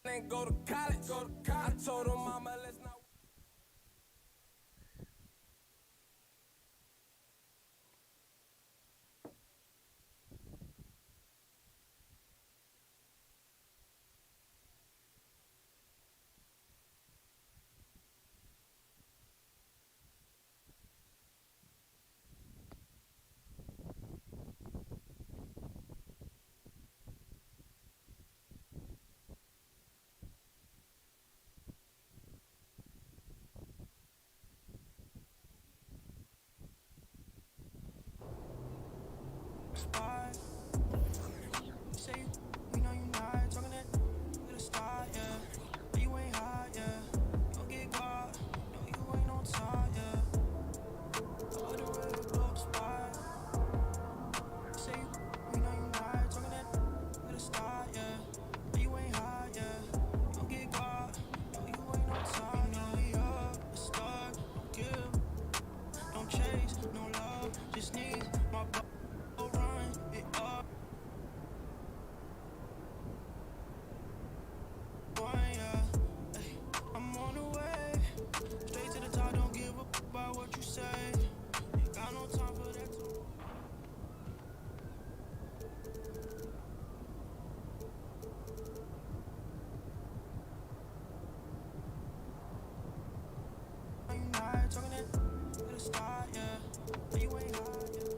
And go to college. I told her mama, let's not. Spot. Say we know you not talking that with a start, yeah. You ain't hot, yeah. You don't get caught, no, you ain't on top, yeah. I would've really blow up the spot. Say we know you not talking that with a start, yeah. You ain't hot, yeah. You don't get caught, no, you ain't on top. You know we up, a start, don't give, don't chase, no love, just need my ball run it up. I'm on the way, straight to the top. Don't give up about what you say. Ain't got no time for that. You not talking that with a start, yeah. You ain't hot, yeah.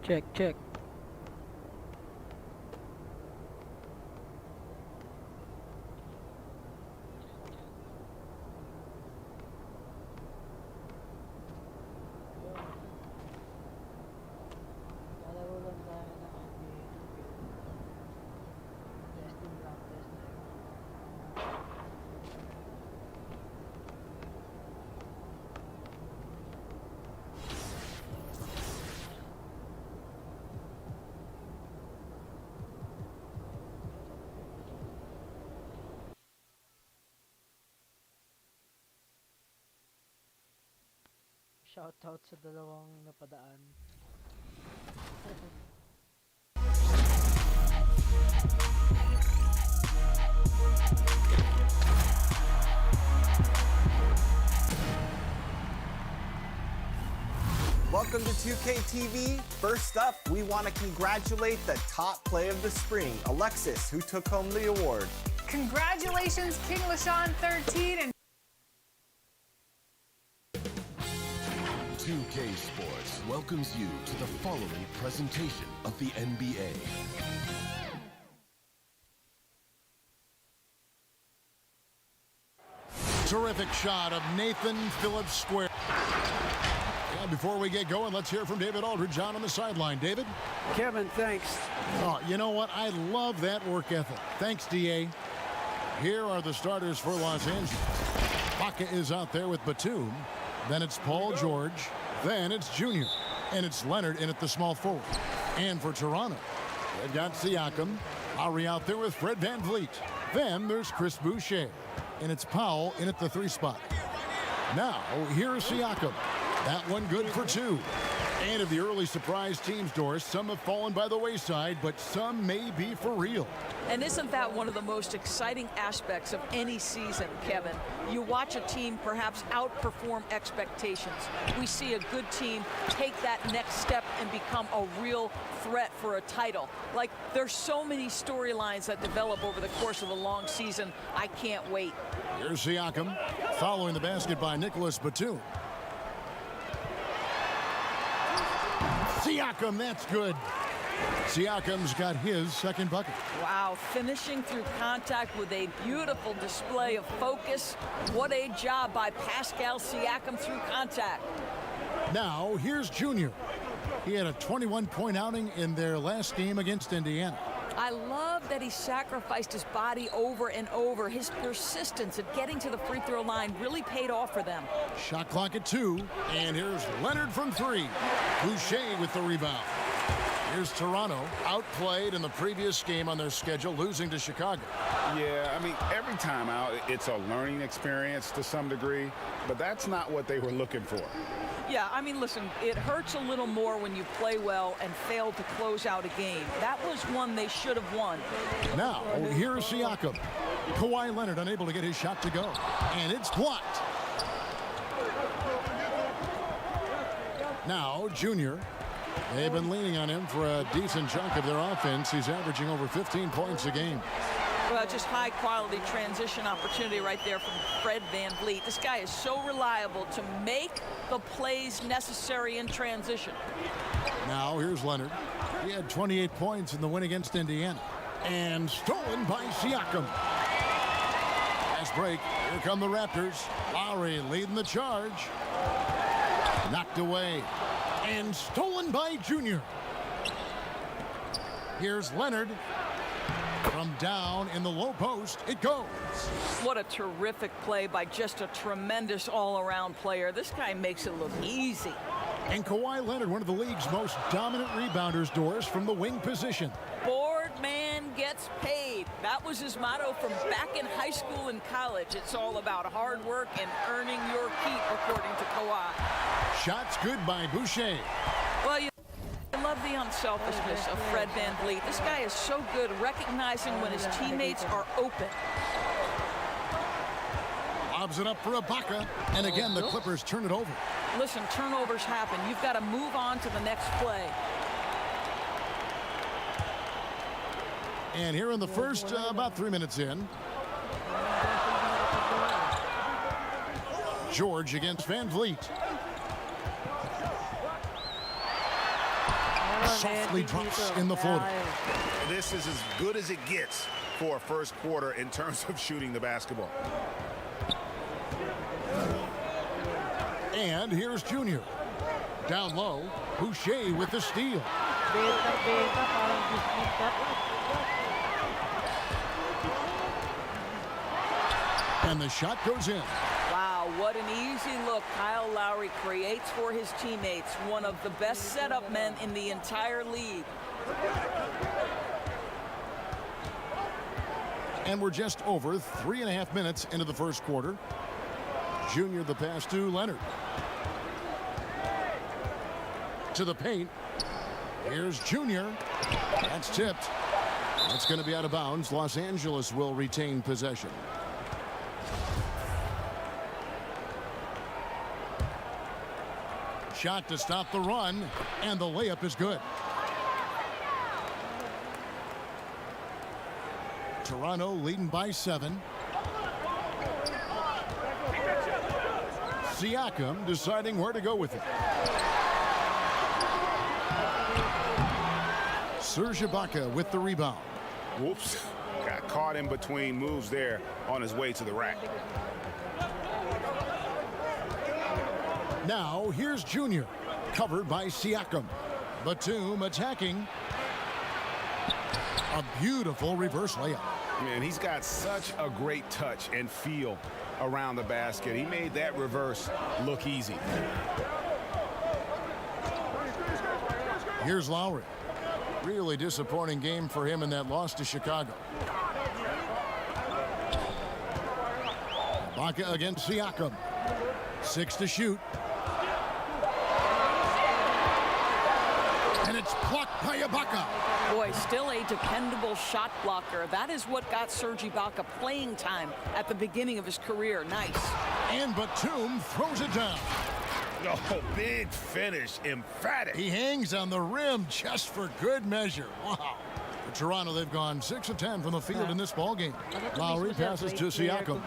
Check, check. Lalaro lang tayo ng NBA 2K. Testing practice na yun. Shoutout sa dalawang napadaan. Welcome to 2K TV. First up, we want to congratulate the top play of the spring, Alexis, who took home the award. Congratulations, King LaShawn 13 and 2K Sports welcomes you to the following presentation of the NBA. Terrific shot of Nathan Phillips Square. Yeah, before we get going, let's hear from David Aldridge on the sideline. David? Kevin, thanks. Oh, you know what? I love that work ethic. Thanks, DA. Here are the starters for Los Angeles. Baca is out there with Batum. Then it's Paul George. Then it's Junior. And it's Leonard in at the small forward. And for Toronto, they've got Siakam. Lowry out there with Fred VanVleet. Then there's Chris Boucher. And it's Powell in at the 3 spot. Now, here's Siakam. That one good for 2. And of the early surprise teams, Doris, some have fallen by the wayside, but some may be for real. And isn't that one of the most exciting aspects of any season, Kevin? You watch a team perhaps outperform expectations. We see a good team take that next step and become a real threat for a title. Like, there's so many storylines that develop over the course of a long season. I can't wait. Here's Siakam, following the basket by Nicholas Batum. Siakam, that's good. Siakam's got his second bucket. Wow, finishing through contact with a beautiful display of focus. What a job by Pascal Siakam through contact. Now, here's Junior. He had a 21-point outing in their last game against Indiana. I love that he sacrificed his body over and over. His persistence at getting to the free throw line really paid off for them. Shot clock at 2, and here's Leonard from 3. Boucher with the rebound. Here's Toronto, outplayed in the previous game on their schedule, losing to Chicago. Yeah, I mean, every time out, it's a learning experience to some degree, but that's not what they were looking for. Yeah, I mean, listen, it hurts a little more when you play well and fail to close out a game. That was one they should have won. Now, here's Siakam. Kawhi Leonard unable to get his shot to go, and it's blocked. Now, Junior. They've been leaning on him for a decent chunk of their offense. He's averaging over 15 points a game. Well, just high-quality transition opportunity right there from Fred VanVleet. This guy is so reliable to make the plays necessary in transition. Now, here's Leonard. He had 28 points in the win against Indiana. And stolen by Siakam. Fast break. Here come the Raptors. Lowry leading the charge. Knocked away. And stolen by Junior. Here's Leonard. From down in the low post, it goes. What a terrific play by just a tremendous all-around player. This guy makes it look easy. And Kawhi Leonard, one of the league's most dominant rebounders, Doris, from the wing position. Board man gets paid. That was his motto from back in high school and college. It's all about hard work and earning your keep, according to Kawhi. Shots good by Boucher. Well, I love the unselfishness of Fred VanVleet. This guy is so good recognizing when his teammates are open. Lobs it up for Ibaka. And again, the Clippers turn it over. Listen, turnovers happen. You've got to move on to the next play. And here in the first, about 3 minutes in. George against VanVleet. Softly drops in the floater. This is as good as it gets for a first quarter in terms of shooting the basketball. And here's Junior. Down low, Boucher with the steal. And the shot goes in. Wow, what an easy look Kyle Lowry creates for his teammates. One of the best setup men in the entire league. And we're just over 3.5 minutes into the first quarter. Junior the pass to Leonard. To the paint. Here's Junior. That's tipped. That's going to be out of bounds. Los Angeles will retain possession. Shot to stop the run, and the layup is good. Toronto leading by 7. Siakam deciding where to go with it. Serge Ibaka with the rebound. Whoops. Got caught in between moves there on his way to the rack. Now, here's Junior, covered by Siakam. Batum attacking. A beautiful reverse layup. Man, he's got such a great touch and feel around the basket. He made that reverse look easy. Here's Lowry. Really disappointing game for him in that loss to Chicago. Ibaka against Siakam. 6 to shoot. And it's blocked by Ibaka. Boy, still a dependable shot blocker. That is what got Serge Ibaka playing time at the beginning of his career. Nice. And Batum throws it down. Oh, big finish, emphatic. He hangs on the rim just for good measure. Wow. For Toronto, they've gone 6 of 10 from the field in this ball game. Lowry passes to Siakam.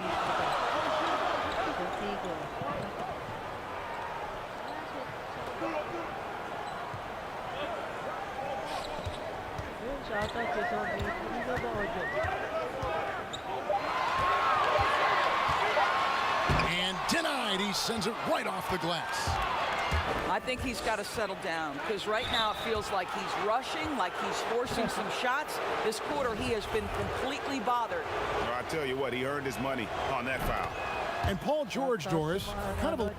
And denied. He sends it right off the glass. I think he's got to settle down because right now it feels like he's rushing, like he's forcing some shots. This quarter he has been completely bothered. Well, I tell you what, he earned his money on that foul. And Paul George, Doris, kind of a...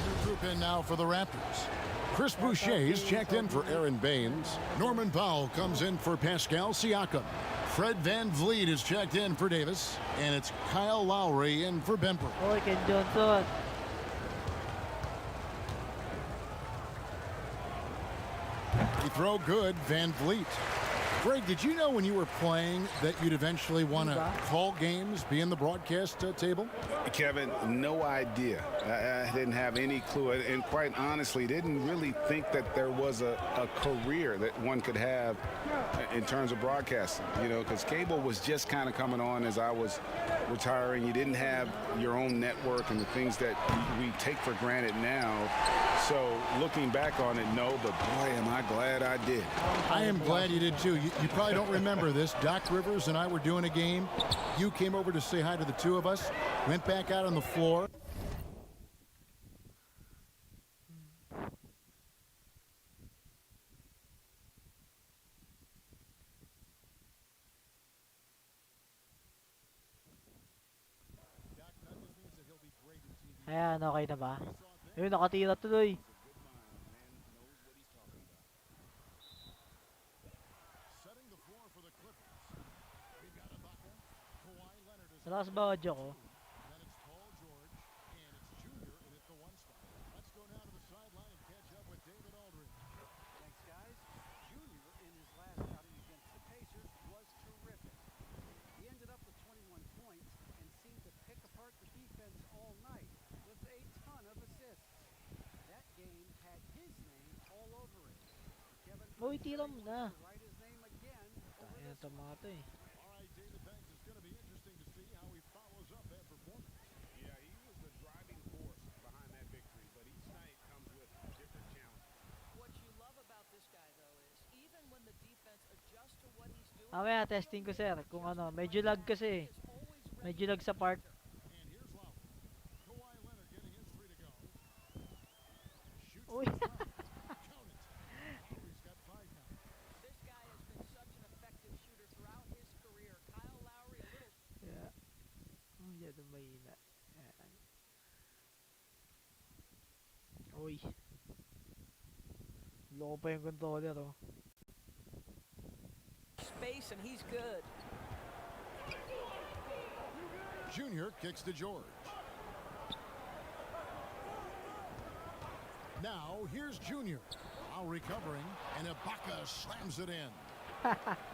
New group in now for the Raptors. Chris Boucher's checked in for Aaron Baines. Norman Powell comes in for Pascal Siakam. Fred Van Vliet is checked in for Davis. And it's Kyle Lowry in for Bemper. Oh, Ken Johnson. He throw good, Van Vliet. Greg, did you know when you were playing that you'd eventually want to call games, be in the broadcast table? Kevin, no idea. I didn't have any clue. And quite honestly, didn't really think that there was a career that one could have in terms of broadcasting, you know, because cable was just kind of coming on as I was retiring. You didn't have your own network and the things that we take for granted now. So looking back on it, no, but boy, am I glad I did. I am glad you did too. You probably don't remember this. Doc Rivers and I were doing a game. You came over to say hi to the two of us, went back out on the floor. Ayan, okay na ba? Ayun, nakatira tuloy. Malakas ba audio ko? Thanks, guys. Junior, in his last outing against the Pacers, was terrific. He ended up with 21 points and seemed to pick apart the defense all night with a ton of assists. That game had his name all over it. Kevin Uy, tira mo na. write his name again over Ayan, this tomato eh. All right, David, thanks. It's going to be interesting to see how he follows up that performance. Yeah, he was the driving force behind that victory, but each night comes with different challenges. What you love about this guy, though, is even when the defense adjusts to what he's doing, Mamaya, testing ko sir. Kung ano, medyo lag kasi. Medyo lag sa part. And here's Lowry. Kawhi Leonard getting his three to go. Shoots Uy. the foul. Count it. Lowry's got 5 now. this guy has been such an effective shooter throughout his career. Kyle Lowry, a little Yeah. Masyado mahina. Ayan. Uy. Loko pa yung controller oh. space, and he's good. Junior kicks to George. Now, here's Junior. Now recovering, and Ibaka slams it in.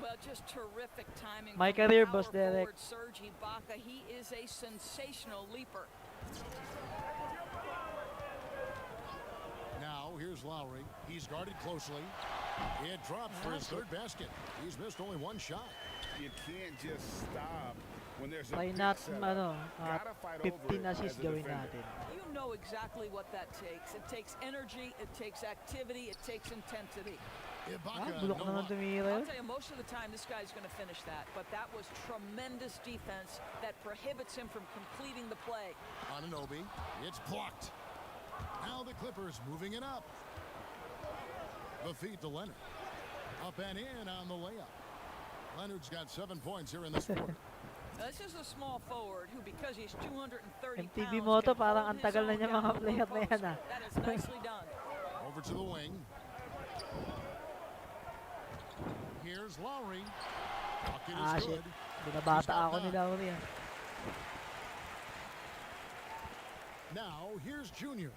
Well, just terrific timing. My from career, power Boss Derek. forward Serge Ibaka. He is a sensational leaper. Now, here's Lowry. He's guarded closely. It drops for his third basket. He's missed only 1 shot. You can't just stop when there's a Try big natin setup. ano, Gotta fight over 15 it as assists a gawin defender. natin. You know exactly what that takes. It takes energy, it takes activity, it takes intensity. Ibaka, Bulok no naman luck. tumira I'll yun. tell you, most of the time this guy's going to finish that, but that was tremendous defense that prohibits him from completing the play. Anunoby, it's blocked. Now the Clippers moving it up. The feed to Leonard. Up and in on the layup. Leonard's got 7 points here in this quarter. This is a small forward who, because he's 230 MTV pounds, mo to, can parang hold ang his tagal na own niya down mga the player low na yan, post. ah. That is nicely done. Over to the wing. Here's Lowry. Bucket is Shit. good. Binabata ako ni Lowry. Now, here's Junior.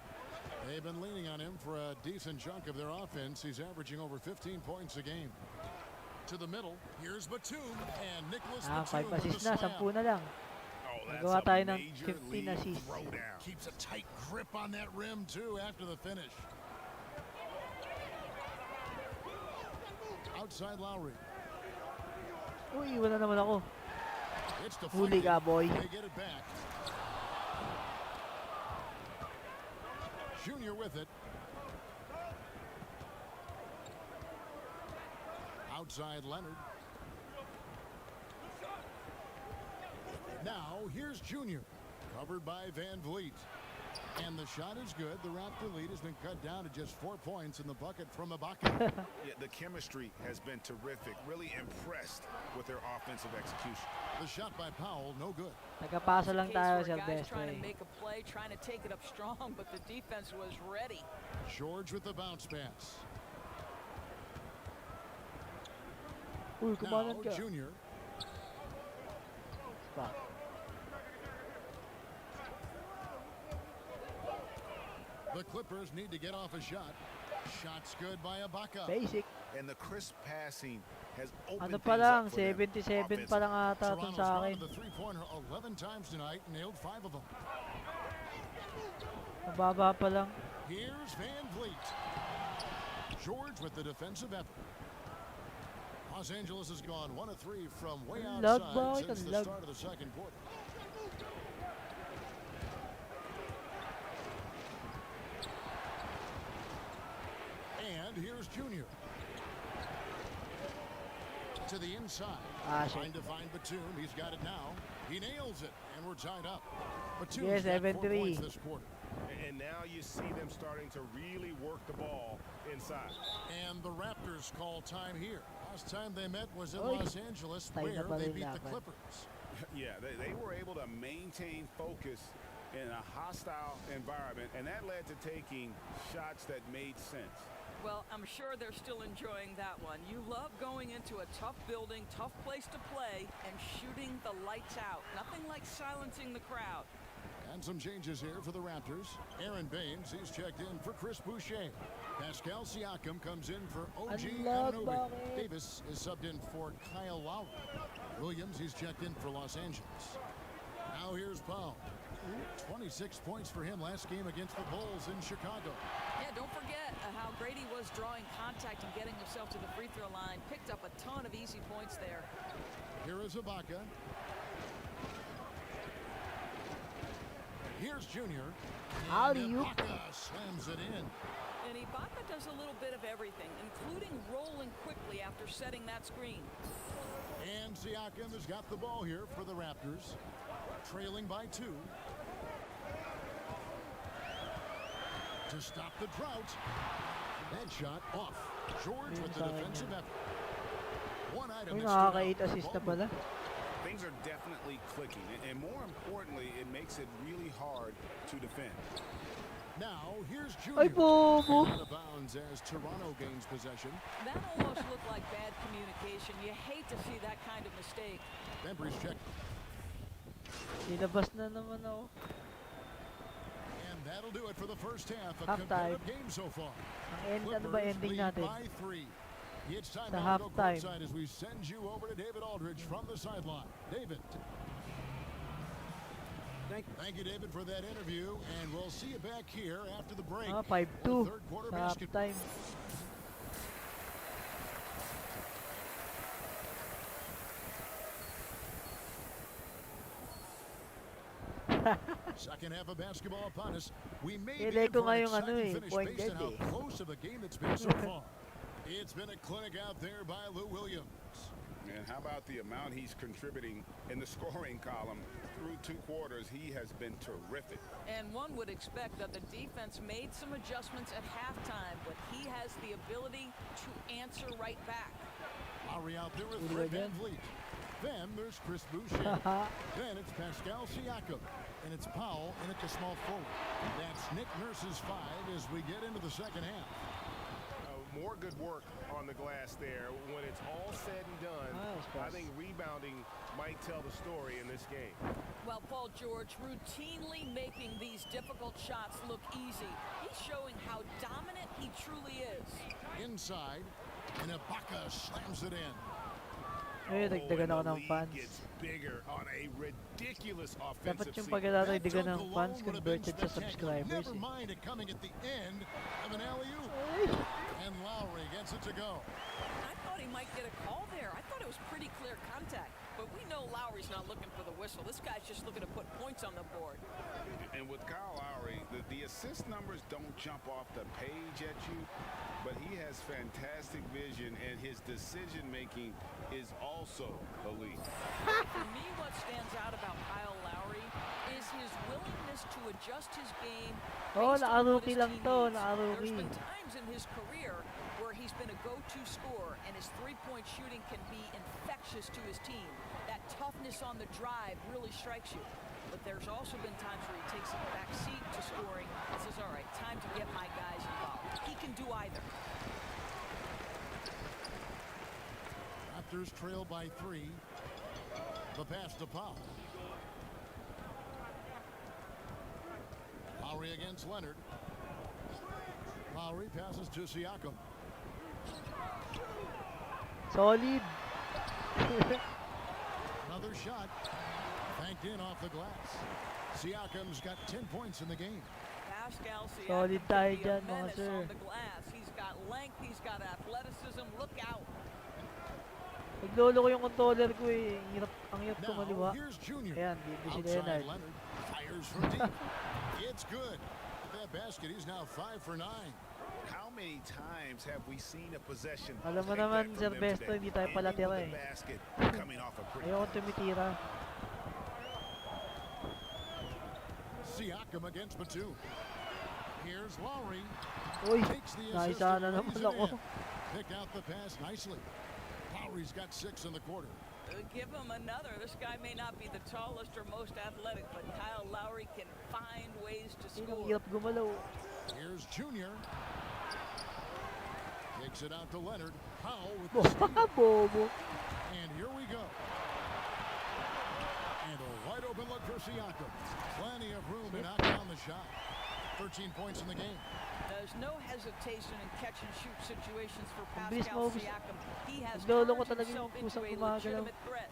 They've been leaning on him for a decent chunk of their offense. He's averaging over 15 points a game. To the middle, here's Batum, and Nicholas Batum 5 with the assists na, slam. 10 na lang. Nagawa tayo ng 15 assists. Keeps a tight grip on that rim, too, after the finish. Outside Lowry. Uy, wala naman ako. It's Huli deflected. ka, boy. They get it back. Junior with it. Outside Leonard. Now here's Junior. Covered by Van Vliet. And the shot is good. The Raptor lead has been cut down to just 4 points in the bucket from Ibaka. Yeah, the chemistry has been terrific. Really impressed with their offensive execution. The shot by Powell, no good. Nagkapasa lang tayo sa Guys best trying to way. make a play, trying to take it up strong, but the defense was ready. George with the bounce pass. Uy, Now kumanan ka. Junior. Spot. The Clippers need to get off a shot. Shot's good by Ibaka. Basic. And the crisp passing has opened Ano pa things lang, up for them 77 pa lang ata Toronto's itong sa gone akin. to the three-pointer 11 times tonight, nailed 5 of them. Mababa pa lang. Here's Van Vliet. George with the defensive effort. Los Angeles has gone 1 of 3 from way Lag outside ba? since the Lag. start of the second quarter. And here's Junior. To the inside. Trying to find Batum. He's got it now. He nails it, and we're tied up. Batum's Yes, got 4 7-3. points this quarter. And now you see them starting to really work the ball inside. And the Raptors call time here. Last time they met was in Oy. Los Angeles, Tayo na where pala they yung beat the laban. Clippers. Yeah, they were able to maintain focus in a hostile environment, and that led to taking shots that made sense. Well, I'm sure they're still enjoying that one. You love going into a tough building, tough place to play, and shooting the lights out. Nothing like silencing the crowd. And some changes here for the Raptors. Aaron Baines, he's checked in for Chris Boucher. Pascal Siakam comes in for OG Anunoby. Davis is subbed in for Kyle Lowry. Williams, he's checked in for Los Angeles. Now here's Powell. 26 points for him last game against the Bulls in Chicago. Yeah, don't forget how great he was drawing contact and getting himself to the free throw line. Picked up a ton of easy points there. Here is Ibaka. Here's Junior. And Ibaka slams it in. And Ibaka does a little bit of everything, including rolling quickly after setting that screen. And Siakam has got the ball here for the Raptors. Trailing by 2. To stop the drought. That shot off. George with the defensive effort. One item Uy, that stood out. nakaka-8 assist na pala. Things are definitely clicking, and more importantly, it makes it really hard to defend. Now, here's Junior. Ay, bobo. Out of bounds as Toronto gains possession. That almost looked like bad communication. You hate to see that kind of mistake. Bembry's check. Nilabas na naman ako. And that'll do it for the first half. A Halftime. competitive game so far. Ang ano ba Clippers ending lead natin? by 3. It's time Sa now to go halftime. courtside as we send you over to David Aldridge from the sideline. David. Thank you, David, for that interview, and we'll see you back here after the break. 5-2 The third quarter sa basketball. halftime. Second half of basketball upon us. We may be Kailan in ko for nga an yung ano exciting eh, finish point based on guard how close of a game it's been so far. It's been a clinic out there by Lou Williams. And how about the amount he's contributing in the scoring column through 2 quarters? He has been terrific. And one would expect that the defense made some adjustments at halftime, but he has the ability to answer right back. Lowry out there with Fred Van Vliet. Then there's Chris Boucher. Then it's Pascal Siakam. And it's Powell in at the small forward. That's Nick Nurse's 5 as we get into the second half. More good work on the glass there. When it's all said and done, I think rebounding might tell the story in this game. Well, Paul George routinely making these difficult shots look easy. He's showing how dominant he truly is. Inside, and Ibaka slams it in. Ay, dagdagan ako ng fans. Dapat yung pagdadagdagan ng fans converted sa subscribers. Never mind it coming at the end of an alley-oop. And Lowry gets it to go. I thought he might get a call there. I thought it was pretty clear contact. But we know Lowry's not looking for the whistle. This guy's just looking to put points on the board. And with Kyle Lowry, the assist numbers don't jump off the page at you, but he has fantastic vision, and his decision-making is also elite. For me, what stands out about Kyle Lowry is his willingness to adjust his game. Oh, naka-rookie lang to, There's naka-rookie. been times in his career where he's been a go-to scorer, and his three-point shooting can be infectious to his team. That toughness on the drive really strikes you. But there's also been times where he takes a back seat to scoring and says, all right, time to get my guys involved. He can do either. Raptors trail by 3. The pass to Powell. Lowry against Leonard. Lowry passes to Siakam. Solid. Another shot. Banked in off the glass. Siakam's got 10 points in the game. Pascal Solid Siakam tayo can be a dyan, mga menace sir. on the glass. He's got length, he's got athleticism. Look out. Naglolo ko yung controller ko eh. Ang hirap ko Now, maliwa. here's Junior. Ayan, di si Outside Leonard. Leonard fires from deep. It's good. With that basket, he's now 5 for 9. How many times have we seen a possession? Alam mo take naman, that from Sir them Besto, today? hindi tayo pala Ending with tira the eh. basket coming off a pretty Ayoko tumitira. Siakam against Batum. Here's Lowry. Uy, Takes the assist naisa na and naman lays it ako. in. Pick out the pass nicely. Lowry's got 6 in the quarter. Give him another. This guy may not be the tallest or most athletic, but Kyle Lowry can find ways to Ang score. hirap gumalaw. Here's Junior. Takes it out to Leonard. Powell with the steal. Bobo. And here we go. And a wide open look for Siakam. Plenty of room to knock down the shot. 13 points in the game. There's no hesitation in catch-and-shoot situations for Ang bilis Pascal mo. Siakam. He has Naglolo ko turned talaga himself yung into pusang a gumagalaw. legitimate threat.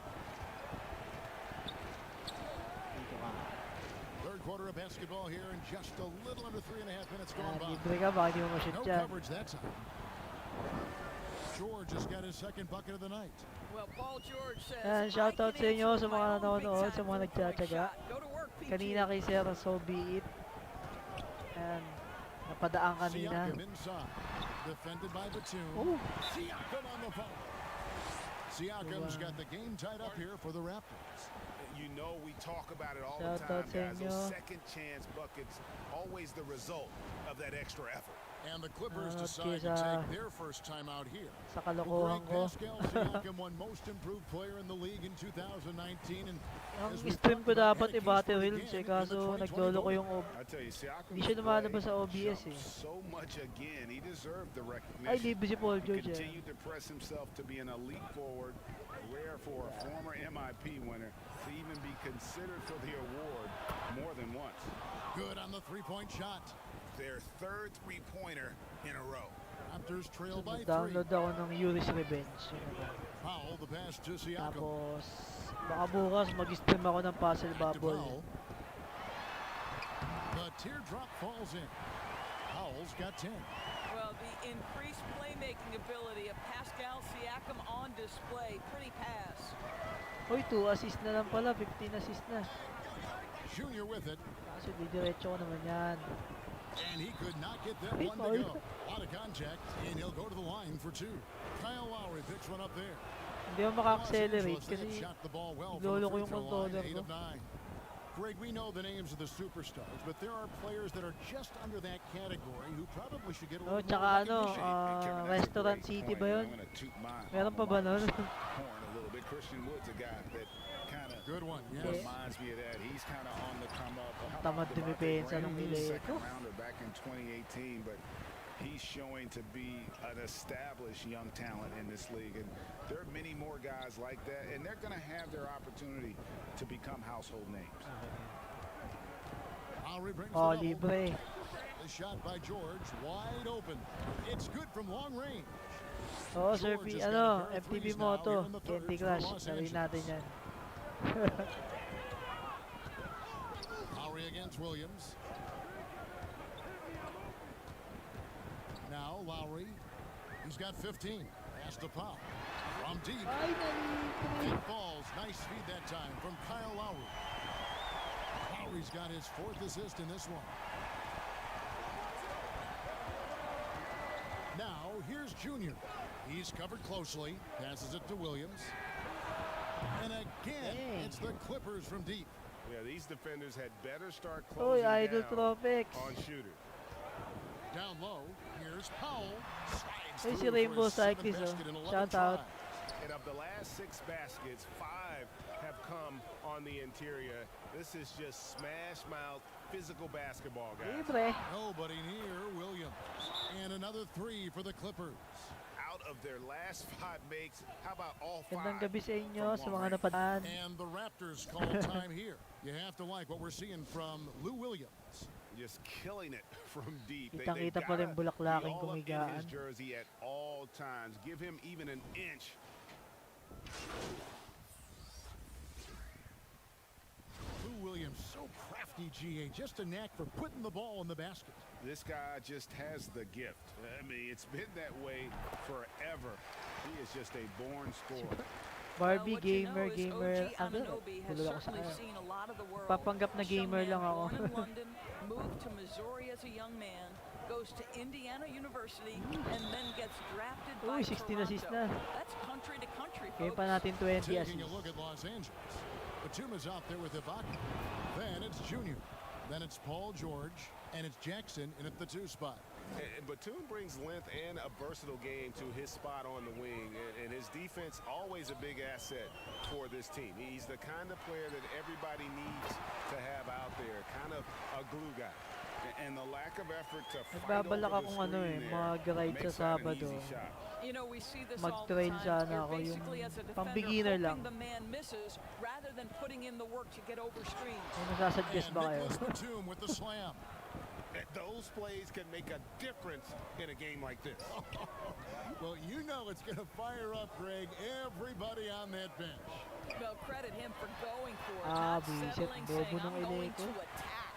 Dito ka. Third quarter of basketball here in just a little under 3.5 minutes gone Ah, by. libre ka, baka di mo ma-shoot No dyan. coverage that time. George has got his second bucket of the night. Well, Paul George says, Ayan, shoutout sa inyo sa mga nanonood, sa mga nagtsatsaga. Go to work, PG. Kanina kay Sir So Be It. Ayan, napadaan kanina. Siakam inside. Defended by Batum. Oh, Siakam on the phone. Siakam's got the game tied up here for the Raptors. You know, we talk about it all the Shout time, out sa guys. inyo. Those second chance buckets, always the result of that extra effort. And the Clippers At decide to kaysa take their first time out here. sa kalokohan Greg ko. Pascal Siakam won most improved player in the league in 2019. And Ang as we stream ko talked about, dapat had a case i-battle for it Hills again eh, in the kaso 2020 naglolo ko vote. yung I tell you, Siakam's Hindi siya lumalabas sa play OBS eh. jumped so much again. He deserved the recognition. Ay, libre si Paul He George eh. continued to press himself to be an elite forward, rare for a former MIP winner to even be considered for the award more than once. Good on the three-point shot. Their third three-pointer in a row. Raptors trail by 3. Download ako ng Yuri's Revenge. Powell, the pass to Siakam. Tapos, baka bukas mag-stream ako ng Puzzle Back to Bubble. Powell. The teardrop falls in. Powell's got 10. Well, the increased playmaking ability of Pascal Siakam on display. Pretty pass. Uy, 2 assist na lang pala. 15 assist na. Junior with it. Kaso didiretso ko naman yan. And he could not get that Hey, one Paul. to go. A lot of contact, and he'll go to the line for 2. Kyle Lowry picks one up there. Hindi ako maka-accelerate kasi shot the ball well lolo from ko the yung free throw line, controller 8 ko. of 9. Greg, we know the names of the superstars, but there are players that are just under that category who probably should get a Oh, little tsaka more ano, recognition. Restaurant City ba yun? Meron pa ba nun? Horn a little bit. Christian Wood's a guy that kind of Good one, yes. reminds me of that. He's kind of on the come up. How Tamad about dumipensa ng Devontae Ileko. second rounder back in 2018, but he's showing to be an established young talent in this league, and there are many more guys like that, and they're going to have their opportunity to become household names. Lowry brings Oh, the double. libre. The shot by George, wide open. It's good from long range. Oo, Sir George P, has got a ano, pair of FTV threes mo now to. here in the third Candy for Crush. Los Sabihin natin Angeles. yan. Lowry against Williams. Now Lowry, he's got 15. Pass to Powell. From deep. Deep balls. Nice feed that time from Kyle Lowry. Lowry's got his 4th assist in this one. Now here's Junior. He's covered closely. Passes it to Williams. And again, it's the Clippers from deep. Yeah, these defenders had better start Uy, closing Idol down Tropics. on shooters. Down low, here's Powell. Slides Ay, si through Rainbow for a 7 Cyclist, basket in 11 Shout out. tries. And of the last 6 baskets, 5 have come on the interior. This is just smash mouth physical basketball, guys. Libre. Nobody near Williams. And another 3 for the Clippers. Out of their last 5 makes, how about all 5? Gandang gabi sa inyo from sa long mga range? napadaan. And the Raptors call time here. You have to like what we're seeing from Lou Williams. Just killing it from deep. Kitang-kita pa rin Bulaklaking kumigaan. His jersey at all times. Give him even an inch. Lou Williams, so crafty, GA. Just a knack for putting the ball in the basket. This guy just has the gift. I mean, it's been that way forever. He is just a born scorer. Barbie, What you know gamer, is gamer. OG Anunoby has Tulog ako sa certainly kanya. seen a lot of the world. Papanggap na Some gamer man lang ako. born in London, moved to Missouri as a young man, goes to Indiana University, and then gets drafted by Uy, 16 assist na. Toronto. That's country to country, Game folks. pa natin 20 Taking a assists. look at Los Angeles. Batuma's out there with Ibaka. Then it's Junior. Then it's Paul George. And it's Jackson in at the 2 spot. And Batum brings length and a versatile game to his spot on the wing, and his defense always a big asset for this team. He's the kind of player that everybody needs to have out there, kind of a glue guy. And the lack of effort to fight over Nagbabalak the akong ano screen there mag-ride sa makes that an Sabado. easy shot. You know, we see this all the Mag-train time. sana You're ako, yung basically as a defender pang-beginner hoping lang. the man misses rather than putting in the work to get over screens. May nasasuggest And ba kayo? Nicholas Batum with the slam. Those plays can make a difference in a game like this. Well, you know it's going to fire up, Greg, everybody on that bench. Well, credit him for going for it, Ah, not buisit. settling, Bobo saying, nung I'm going Ileko. to attack.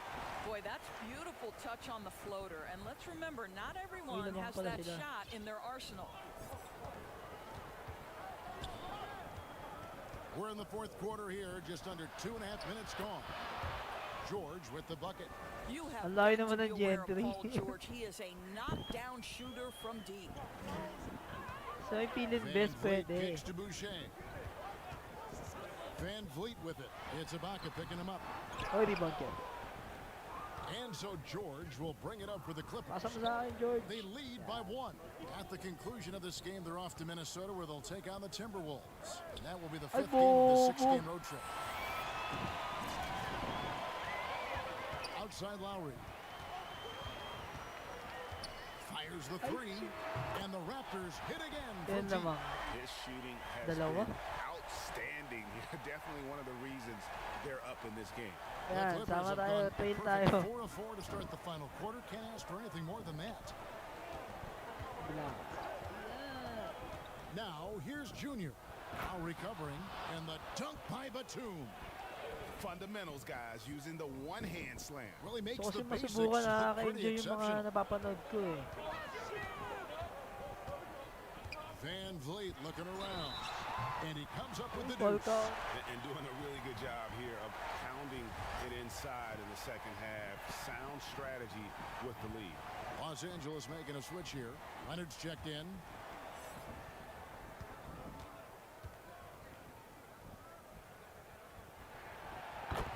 Boy, that's beautiful touch on the floater. And let's remember, not everyone Ilan lang has pala that sila. shot in their arsenal. We're in the 4th quarter here, just under 2.5 minutes gone. George with the bucket. You have Ang layo got naman to ng be aware of Gentry. Paul George. He is a knockdown shooter from deep. So, yung pilit Van best Vliet pwede. kicks to Boucher. Van Vliet with it. It's Ibaka picking him up. Oh, rebound kill. And so George will bring it up for the Clippers. Pasa mo sa akin, George. They lead by 1. At the conclusion of this game, they're off to Minnesota, where they'll take on the Timberwolves. And that will be the 5th game of the 6-game road trip. Outside Lowry. Fires the 3. And the Raptors hit again. Yan from deep. naman. His shooting has Dalawa? been outstanding. Definitely one of the reasons they're up in this game. The Yan, Clippers sama have tayo. gone Trail perfect tayo. 4 of 4 to start the final quarter. Can't ask for anything more than that. Bilang. Now, here's Junior. Now recovering. And the dunk by Batum. Fundamentals, guys, using the one-hand slam. Really makes So, kasi the basics masubukan look pretty nakaka-enjoy yung mga exceptional. napapanood ko eh. Van Vliet looking around. And he comes up with the Ball deuce. count. And doing a really good job here of pounding it inside in the second half. Sound strategy with the lead. Los Angeles making a switch here. Leonard's checked in.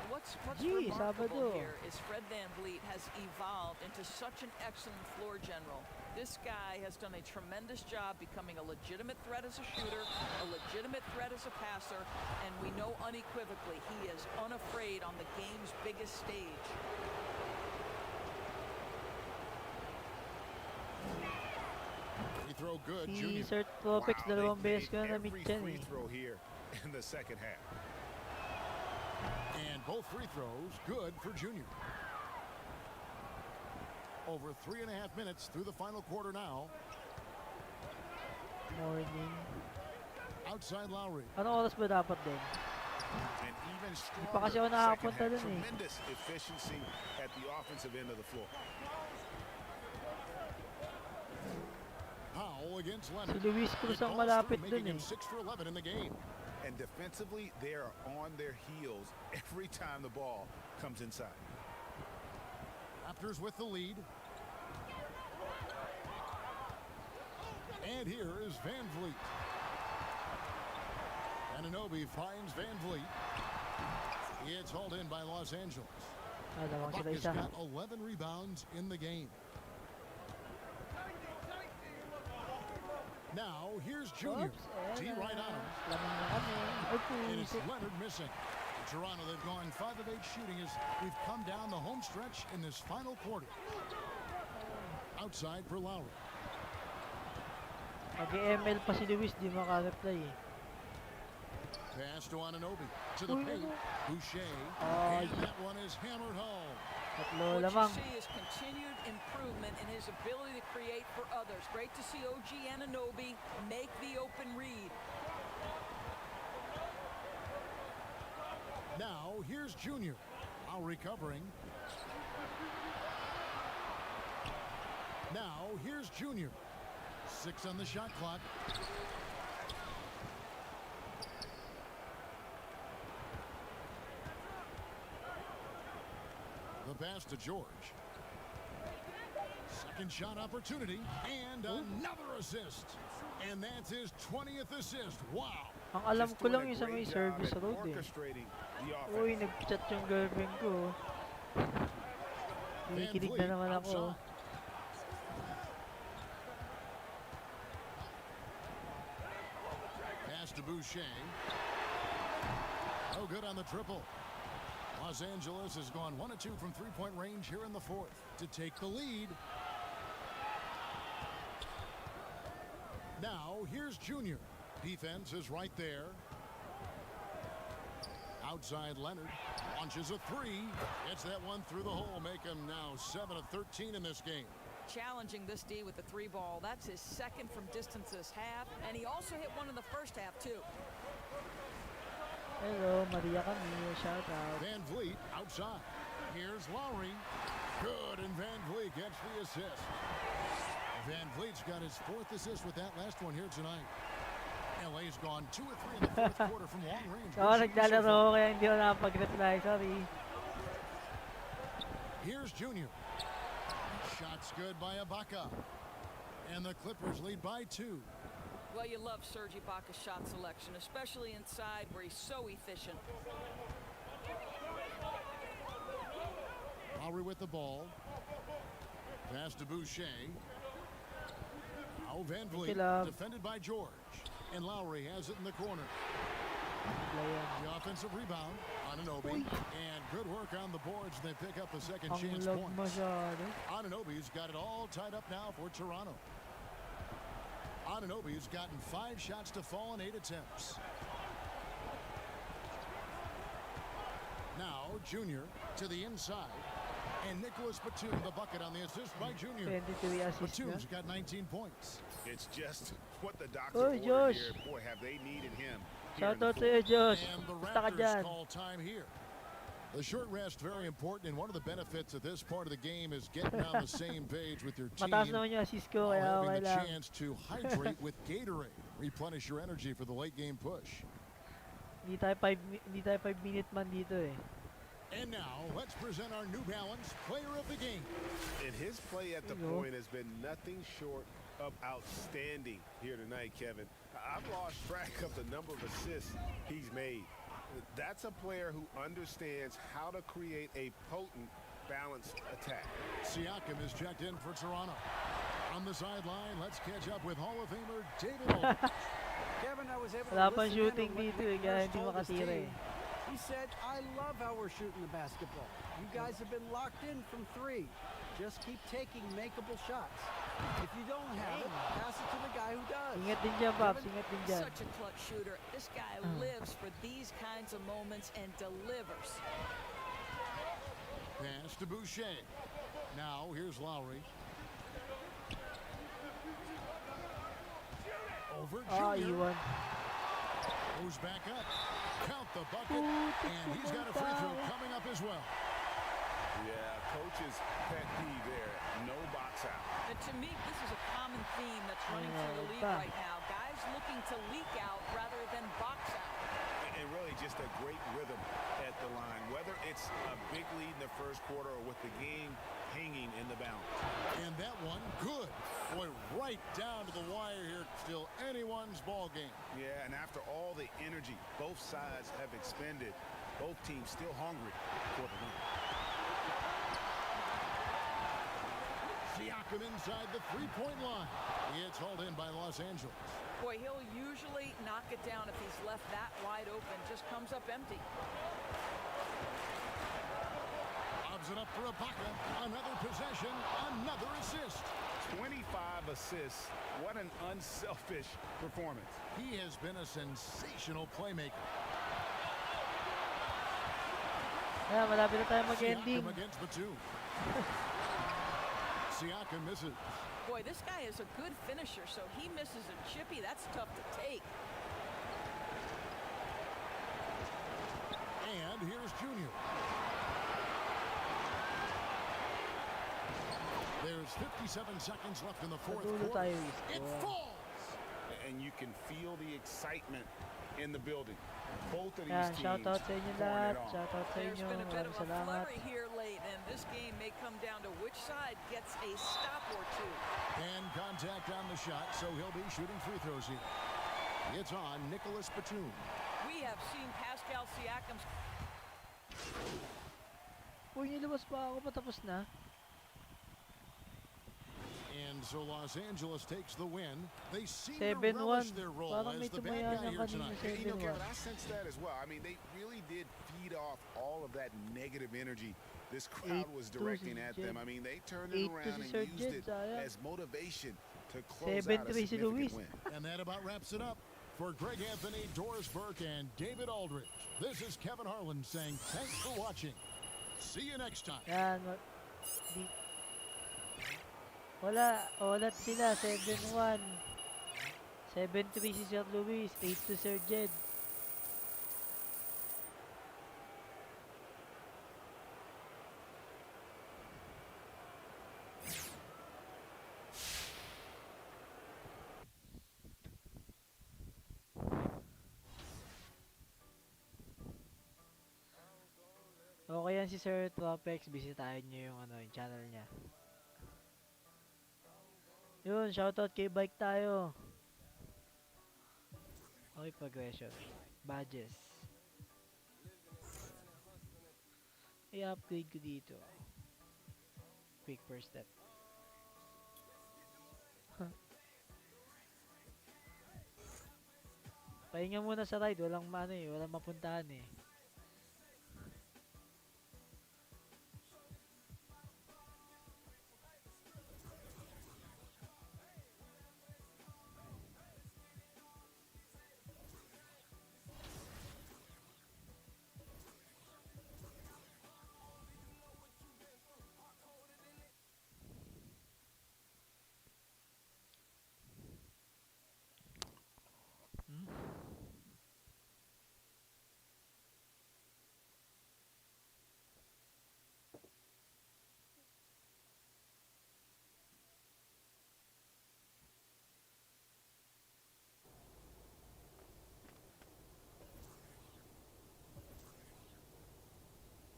What's Gee, remarkable Sabado. here is Fred VanVleet has evolved into such an excellent floor general. This guy has done a tremendous job becoming a legitimate threat as a shooter, a legitimate threat as a passer, and we know unequivocally he is unafraid on the game's biggest stage. Free throw good, Si Junior. Sir Tropics, Wow, dalawang they've beses ko made na every na-meet yan free eh. throw here in the second half. And both free throws good for Junior. Over 3.5 minutes through the final quarter now. Morning. Outside Lowry. Anong oras ba dapat din? And even Di pa kasi stronger ako nakakapunta second half. dun eh. Tremendous efficiency at the offensive end of the floor. Powell against Si Leonard. Luis Cruz It ang falls malapit through, dun making him eh. 6 for 11 in the game. And defensively, they are on their heels every time the ball comes inside. Raptors with the lead. And here is Van Vliet. Anunoby finds Van Vliet. It's hauled in by Los Angeles. Dalawang Buck sila has isa. got 11 rebounds in the game. Now, here's Junior. Oops, T right on him. Lamang na kami. Ay, And it's pusit. Leonard missing. In Toronto, they've gone 5 of 8 shooting as we've come down the home stretch in this final quarter. Outside for Lowry. Mag-ML pa si Luis, di maka-reply eh. Pass to Anunoby. To the Uy, paint. ano? Boucher. Ay. And that one is hammered home. Tatlo What lamang. you see is continued improvement in his ability to create for others. Great to see OG Anunoby make the open read. Now, here's Junior. Now recovering. Now, here's Junior. 6 on the shot clock. The pass to George. Second shot opportunity and another assist. And that's his 20th assist. Wow. Ang alam Just ko lang doing a yung sa may great job service at road eh. orchestrating the offense. Uy, nag-chat yung girlfriend ko. Kinikilig na naman ako. Pass to Boucher. No good on the triple. Los Angeles has gone 1 of 2 from three-point range here in the fourth to take the lead. Now, here's Junior. Defense is right there. Outside Leonard. Launches a three. Gets that one through the hole. Make him now 7 of 13 in this game. Challenging this D with the 3 ball. That's his second from distance this half. And he also hit one in the first half, too. Hello, Maria Camille. Shout out. Van Vliet outside. Here's Lowry. Good, and Van Vliet gets the assist. Van Vliet's got his 4th assist with that last one here tonight. LA's gone 2 of 3 in the fourth quarter from long range. Oo, naglalaro ako kaya hindi ako nakapag-reply. Sorry. Here's Junior. Shots good by Ibaka. And the Clippers lead by 2. Well, you love Serge Ibaka's shot selection, especially inside where he's so efficient. Lowry with the ball. Pass to Boucher. Now Van Vliet, defended by George. And Lowry has it in the corner. The offensive rebound, Anunoby. And good work on the boards. They pick up the second chance points. Anunoby's got it all tied up now for Toronto. Anunoby's gotten 5 shots to fall in 8 attempts. Now, Junior to the inside. And Nicholas Batum, the bucket on the assist by Junior. 23 assists Batum's niya. got 19 points. It's just what the doctor Oy, ordered Josh. here. Boy, have they needed him. here Shout in the out fourth. sa'yo, Josh. And the Basta ka Raptors dyan. call time here. The short rest very important, and one of the benefits of this part of the game is getting on the same page with your team. Mataas naman yung assist ko, while kaya having okay the lang. chance to hydrate with Gatorade, replenish your energy for the late game push. Hindi tayo 5 minute man dito eh. And now, let's present our New Balance Player of the Game. And his play at the There you go. point has been nothing short of outstanding here tonight, Kevin. I've lost track of the number of assists he's made. That's a player who understands how to create a potent, balanced attack. Siakam is checked in for Toronto. On the sideline, let's catch up with Hall of Famer David Aldridge. Kevin, I was able Wala to pang listen in shooting on what dito Nick kaya Nurse hindi told his makatira team. He said, I love how we're shooting the basketball. You guys have been locked in from 3. Just keep taking makeable shots. If you don't have it, pass it to the guy who does. Ingat din dyan, Pops. Ingat din dyan. Such a clutch shooter. This guy lives for these kinds of moments and delivers. Pass to Boucher. Now here's Lowry. Over Junior. Iwan. Goes back up. Count the bucket. And he's got a free throw coming up as well. Yeah, coach's pet peeve there. No box out. And to me, this is a common theme that's running through the league right now. Guys looking to leak out rather than box out. And really just a great rhythm at the line, whether it's a big lead in the first quarter or with the game hanging in the balance. And that one, good. Boy, right down to the wire here. Still anyone's ball game. Yeah, and after all the energy both sides have expended, both teams still hungry for the win. Siakam inside the three-point line. It's hauled in by Los Angeles. Boy, he'll usually knock it down if he's left that wide open. Just comes up empty. Lobs it up for Ibaka. Another possession, another assist. 25 assists. What an unselfish performance. He has been a sensational playmaker. Malapit na tayo mag-ending. Siakam against Batum. Siakam misses. Boy, this guy is a good finisher, so he misses a chippy. That's tough to take. And here's Junior. There's 57 seconds left in the fourth quarter. It falls! And you can feel the excitement in the building. Both of these Yan, teams shoutout sa inyo pouring lahat. it on. Shoutout sa There's inyo. been a bit Maraming of a salamat. flurry here late, and this game may come down to which side gets a stop or two. And contact on the shot, so he'll be shooting free throws here. It's on Nicholas Batum. We have seen Pascal Siakam's... Uy, nilabas pa ako. Patapos na. And so Los Angeles takes the win. They seem to 7-1. relish their role Parang may as the bad tumayan guy ng here kanina tonight. You know, 7-1. Kevin, I sense that as well. I mean, they really did feed off all of that negative energy this crowd was 8-2 directing si at Jed. them. I mean, they turned it 8-2 around si and Sir used Jed, it sayang. as motivation to close 7-3 out a si Luis. significant win. And that about wraps it up. For Greg Anthony, Doris Burke, and David Aldridge, this is Kevin Harlan saying thanks for watching. See you next time. Yan. Wala. Ulat sila. 7-1. 7-3 si Sir Luis. 8-2 Sir Jed. Okay yan si Sir Tropex, bisitahin nyo yung yung channel niya. Yun, shoutout kay Bike tayo. Okay, progression. Badges. I-upgrade ko dito. Quick first step. Pahinga muna sa ride, walang walang mapuntahan eh.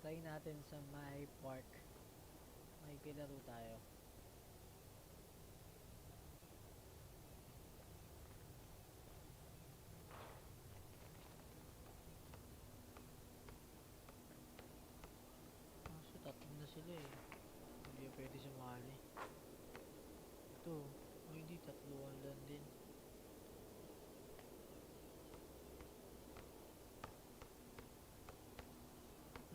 Try natin sa my park. May pilaro tayo. So tatlo na sila eh. Hindi pwede sumali. to. O hindi, tatluhan lang din.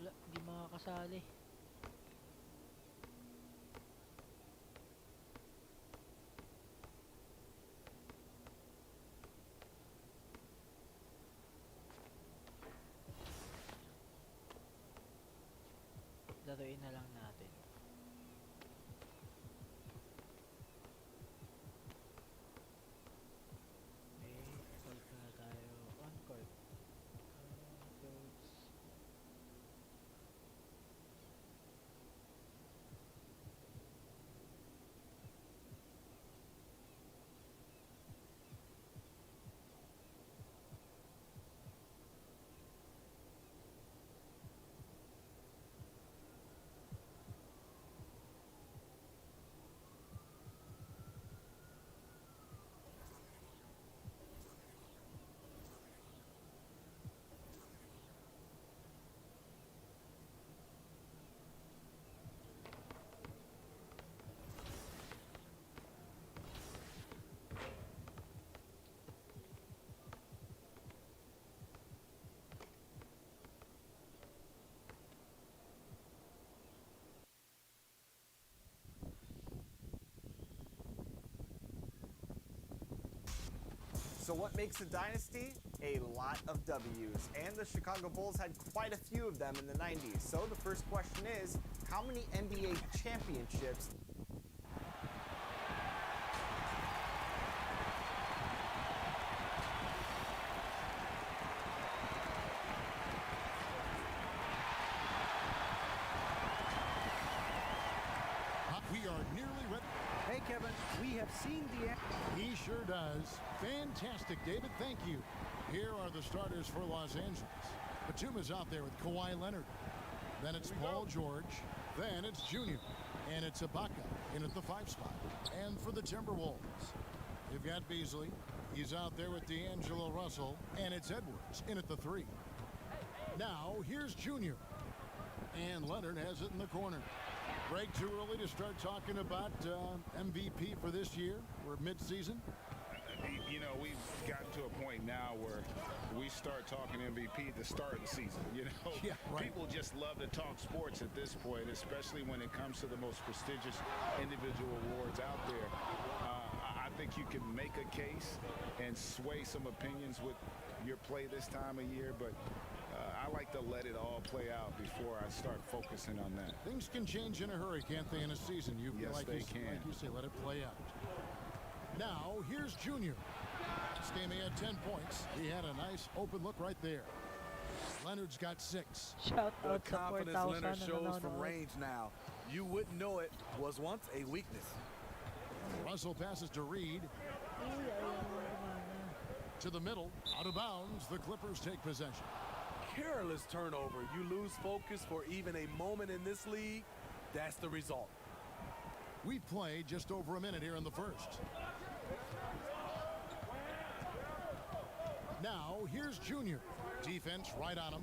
Wala, hindi makakasali. Laruin na lang natin. Okay, balik na tayo on court. Coach. So what makes a dynasty? A lot of W's, and the Chicago Bulls had quite a few of them in the 90s. So the first question is, how many NBA championships We are nearly ready. Hey, Kevin, we have seen the... He sure does. Fantastic, David. Thank you. Here are the starters for Los Angeles. Batum is out there with Kawhi Leonard. Then it's Paul George. Then it's Junior. And it's Ibaka in at the 5 spot. And for the Timberwolves, you've got Beasley. He's out there with D'Angelo Russell. And it's Edwards in at the 3. Now, here's Junior. And Leonard has it in the corner. Greg, too early to start talking about MVP for this year? We're mid-season. You know, we've gotten to a point now where we start talking MVP at the start of the season. You know, Yeah, right. People just love to talk sports at this point, especially when it comes to the most prestigious individual awards out there. I think you can make a case and sway some opinions with your play this time of year, but I like to let it all play out before I start focusing on that. Things can change in a hurry, can't they, in a season? Yes, like they you, can. Like you say, let it play out. Now, here's Junior. This game he had 10 points. He had a nice open look right there. Leonard's got 6. Shout The out sa confidence 4,000 Leonard na shows from nanonood. range now. You wouldn't know it was once a weakness. Russell passes to Reed. Uy, ayaw mo gumana. To the middle. Out of bounds. The Clippers take possession. Careless turnover. You lose focus for even a moment in this league. That's the result. We've played just over a minute here in the first. Now, here's Junior. Defense right on him.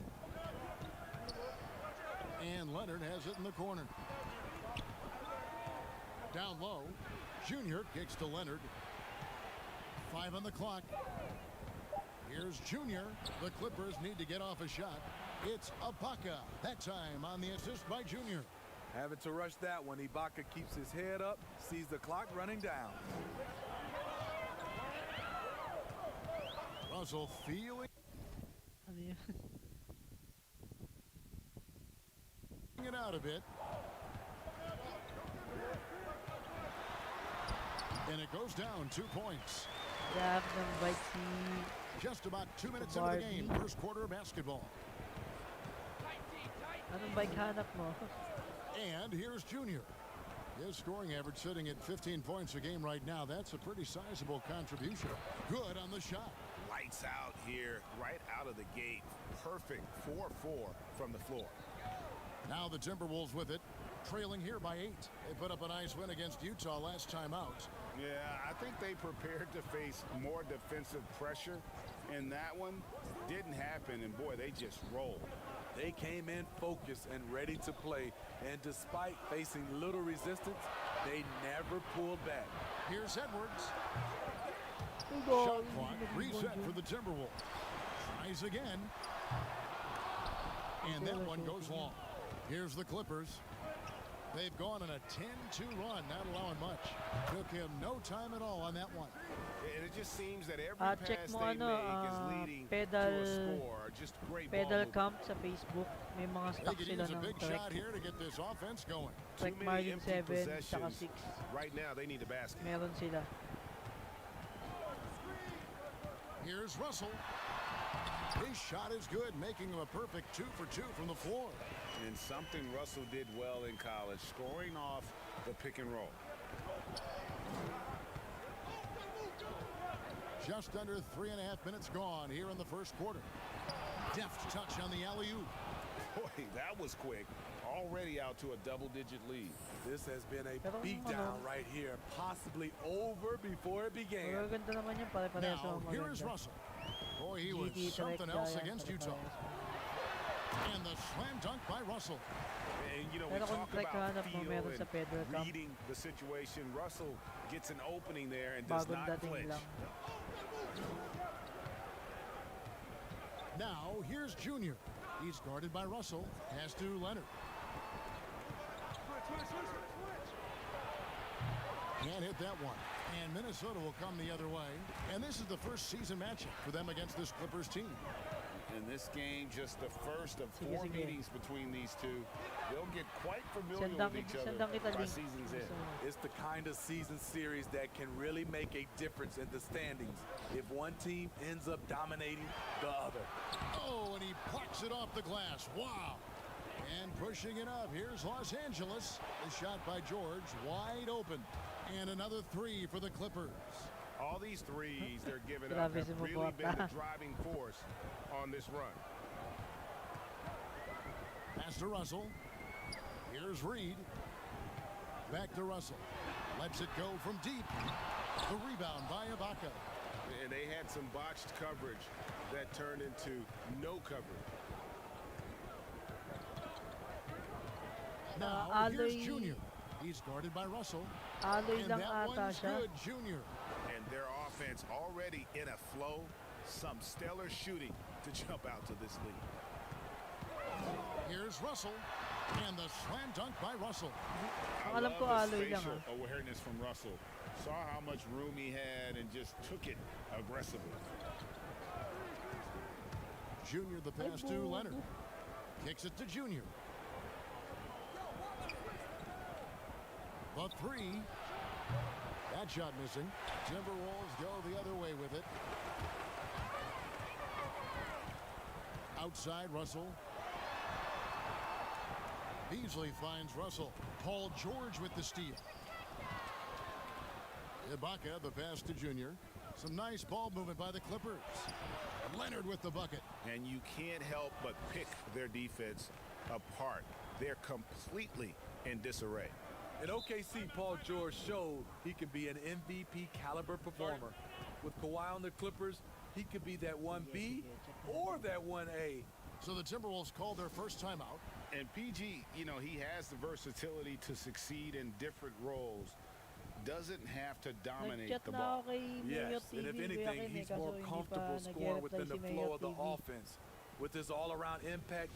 And Leonard has it in the corner. Down low. Junior kicks to Leonard. 5 on the clock. Here's Junior. The Clippers need to get off a shot. It's Ibaka. That time on the assist by Junior. Having to rush that one. Ibaka keeps his head up, sees the clock running down. Russell feeling Ano yun? it out a bit. And it goes down 2 points. Grab ng bike si... Just about 2 minutes into the game. First quarter of basketball. Anong bike hanap mo? And here's Junior. His scoring average sitting at 15 points a game right now. That's a pretty sizable contribution. Good on the shot. Lights out here, right out of the gate. Perfect 4-4 from the floor. Now the Timberwolves with it, trailing here by 8. They put up a nice win against Utah last time out. Yeah, I think they prepared to face more defensive pressure, and that one didn't happen, and boy, they just rolled. They came in focused and ready to play, and despite facing little resistance, They never pulled back. Here's Edwards. Goal. Shot clock reset for the Timberwolves. Tries again. And that one goes long. Here's the Clippers. They've gone on a 10-2 run, not allowing much. Took him no time at all on that one. And it just seems that every Check pass mo they ano, make is leading to a score. Just great ball pedal movement. camp sa Facebook. May mga They stock could sila use a ng big correct. shot here to get this offense going. Correct Too many margin empty 7 saka possessions. 6. Right now, they need a basket. Meron sila. Here's Russell. His shot is good, making him a perfect 2 for 2 from the floor. And something Russell did well in college, scoring off the pick and roll. Just under 3.5 minutes gone here in the first quarter. Deft touch on the alley-oop. Boy, that was quick. Already out to a double-digit lead. This has been a beatdown right here, possibly over before it began. Magaganda naman yun, pare-parehas Now, naman here is maganda. Russell. Boy, he was GT something direct else yan, against Utah. pare-parehas. And the slam dunk by Russell. And, you know, we Pero kung talk strike about hanap mo feel meron sa and Pedro Camp, reading the situation. Russell gets an opening there and does bagong not dating flinch. lang. Now, here's Junior. He's guarded by Russell. Pass to Leonard. Can't hit that one. And Minnesota will come the other way. And this is the first season matchup for them against this Clippers team. In this game, just the first of 4 meetings between these two. They'll get quite familiar with each other by season's end. It's the kind of season series that can really make a difference in the standings if one team ends up dominating the other. Oh, and he plucks it off the glass. Wow. And pushing it up. Here's Los Angeles. The shot by George, wide open. And another 3 for the Clippers. All these threes they're giving up have really been the driving force on this run. Pass to Russell. Here's Reed. Back to Russell. Lets it go from deep. The rebound by Ibaka. And they had some botched coverage that turned into no coverage. Now, here's Junior. He's guarded by Russell. Aloy And lang that ata one's siya. good, Junior. And their offense already in a flow. Some stellar shooting to jump out to this lead. Here's Russell. And the slam dunk by Russell. I Alam ko love the aloy lang, spatial awareness from Russell. Saw how much room he had and just took it aggressively. Junior the pass to Leonard. Kicks it to Junior. The 3. That shot missing. Timberwolves go the other way with it. Outside Russell. Beasley finds Russell. Paul George with the steal. Ibaka the pass to Junior. Some nice ball movement by the Clippers. Leonard with the bucket. And you can't help but pick their defense apart. They're completely in disarray. In OKC, Paul George showed he could be an MVP caliber performer. With Kawhi on the Clippers, he could be that 1B or that 1A. So the Timberwolves called their first timeout. And PG, you know, he has the versatility to succeed in different roles. Doesn't have to dominate Nag-chat the na ball. ako kay Mayor Yes, TV, and if Kuya anything, Kim, he's kaso more hindi pa comfortable scoring within the nag-reply si flow Mayor of the TV. offense. With his all-around impact,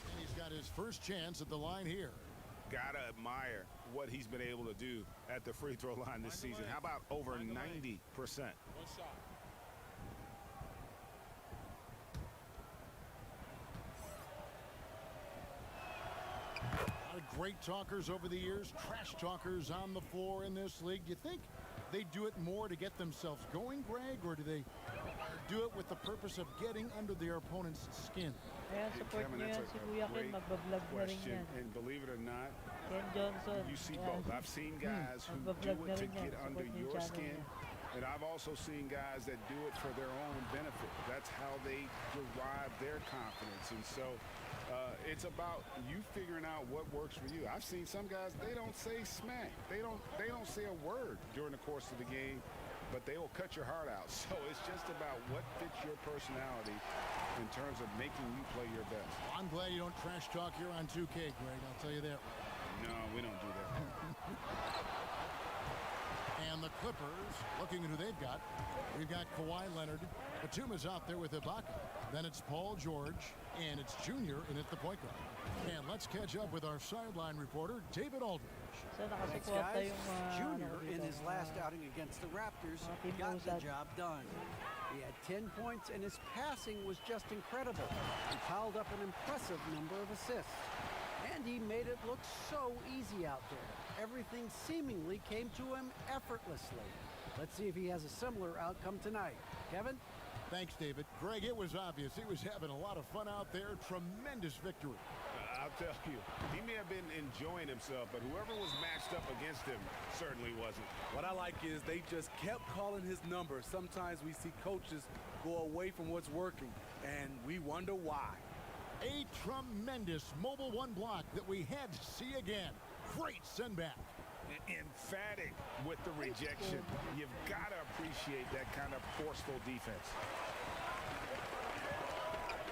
And he's got his first chance at the line here. Gotta admire what he's been able to do at the free throw line this season. How about over 90%? A lot of great talkers over the years, trash talkers on the floor in this league. Do you think they do it more to get themselves going, Greg, or do they do it with the purpose of getting under their opponent's skin? Ayan, support Kevin, nyo that's yan si a Kuya Kim, great magbablog na rin question. yan. And believe it or not, Ken Johnson. you see Ayan. both. I've seen guys who do Magbablog na it to rin yan. get under Support nyo yung your channel skin. niya. And I've also seen guys that do it for their own benefit. That's how they derive their confidence. And so it's about you figuring out what works for you. I've seen some guys, they don't say smack. They don't say a word during the course of the game, but they will cut your heart out. So it's just about what fits your personality in terms of making you play your best. I'm glad you don't trash talk here on 2K, Greg. I'll tell you that. No, we don't do that. And the Clippers, looking at who they've got. We've got Kawhi Leonard. Batum is out there with Ibaka. Then it's Paul George. And it's Junior in at the point guard. And let's catch up with our sideline reporter, David Aldridge. Thanks, guys. Junior, in his last outing against the Raptors, got the job done. He had 10 points, and his passing was just incredible. He piled up an impressive number of assists. And he made it look so easy out there. Everything seemingly came to him effortlessly. Let's see if he has a similar outcome tonight. Kevin? Thanks, David. Greg, it was obvious he was having a lot of fun out there. Tremendous victory. I'll tell you, he may have been enjoying himself, but whoever was matched up against him certainly wasn't. What I like is they just kept calling his number. Sometimes we see coaches go away from what's working, and we wonder why. A tremendous Mobile One block that we had to see again. Great send back. Emphatic with the rejection. You've got to appreciate that kind of forceful defense.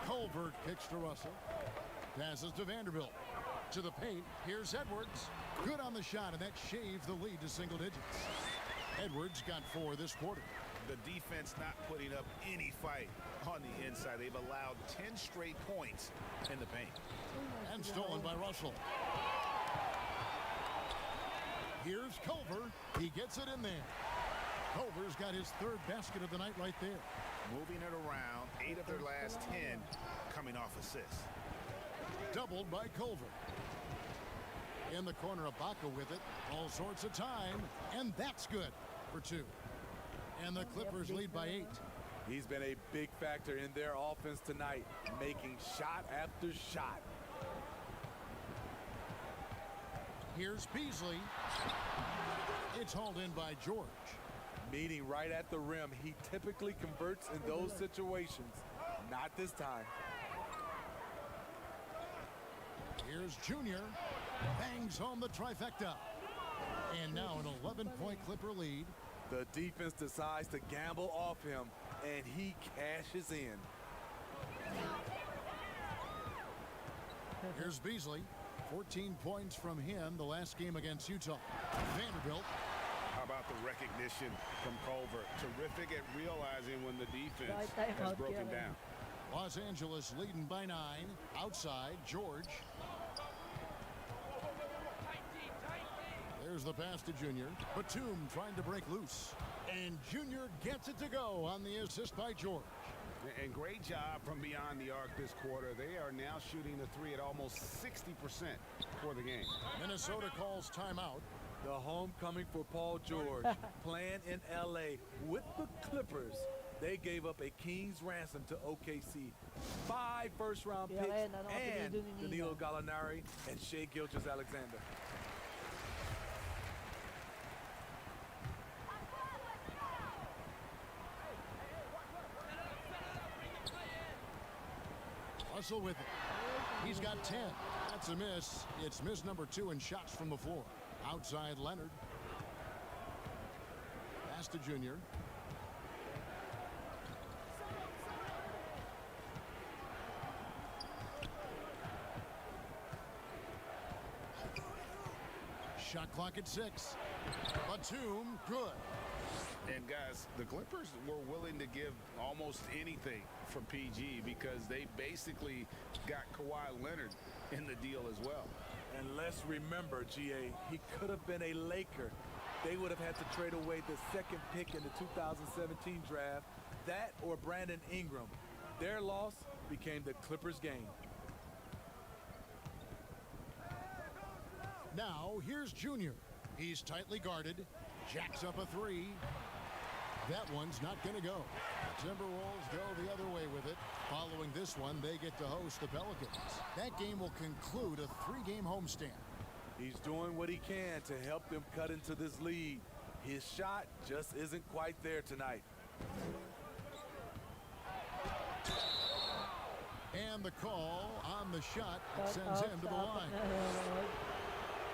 Culver kicks to Russell. Passes to Vanderbilt. To the paint. Here's Edwards. Good on the shot, and that shaves the lead to single digits. Edwards got 4 this quarter. The defense not putting up any fight on the inside. They've allowed 10 straight points in the paint. And stolen by Russell. Here's Culver. He gets it in there. Culver's got his 3rd basket of the night right there. Moving it around, 8 of their last 10 coming off assists. Doubled by Culver. In the corner, Ibaka with it. All sorts of time. And that's good for 2. And the Clippers lead by 8. He's been a big factor in their offense tonight, making shot after shot. Here's Beasley. It's hauled in by George. Meeting right at the rim, he typically converts in those situations. Not this time. Here's Junior. Bangs home the trifecta. And now an 11-point Clipper lead. The defense decides to gamble off him, and he cashes in. Here's Beasley. 14 points from him the last game against Utah. Vanderbilt. How about the recognition from Culver? Terrific at realizing when the defense has broken down. Los Angeles leading by 9. Outside, George. There's the pass to Junior. Batum trying to break loose. And Junior gets it to go on the assist by George. And great job from beyond the arc this quarter. They are now shooting the 3 at almost 60% for the game. Minnesota calls timeout. The homecoming for Paul George, playing in L.A. with the Clippers. They gave up a king's ransom to OKC. 5 first-round picks and Danilo Gallinari and Shai Gilgeous-Alexander. Russell with it. He's got 10. That's a miss. It's miss number 2 in shots from the floor. Outside Leonard. Pass to Junior. Shot clock at 6. Batum, good. And guys, the Clippers were willing to give almost anything from PG because they basically got Kawhi Leonard in the deal as well. And let's remember, GA, he could have been a Laker. They would have had to trade away the 2nd pick in the 2017 draft, that or Brandon Ingram. Their loss became the Clippers' game. Now, here's Junior. He's tightly guarded. Jacks up a 3. That one's not going to go. Timberwolves go the other way with it. Following this one, they get to host the Pelicans. That game will conclude a 3-game homestand. He's doing what he can to help them cut into this lead. His shot just isn't quite there tonight. And the call on the shot sends him to the line.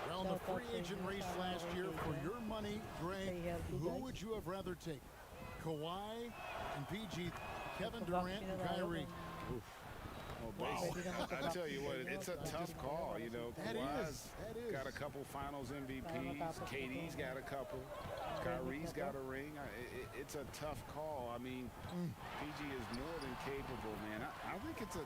Well, in the free agent race last year, for your money, Greg, who would you have rather taken? Kawhi and PG, Kevin Durant and Kyrie. Oof. I tell you what, it's a tough call. You know, Kawhi's got a couple Finals MVPs. KD's got a couple. Kyrie's got a ring. It's a tough call. I mean, PG is more than capable, man. I think it's a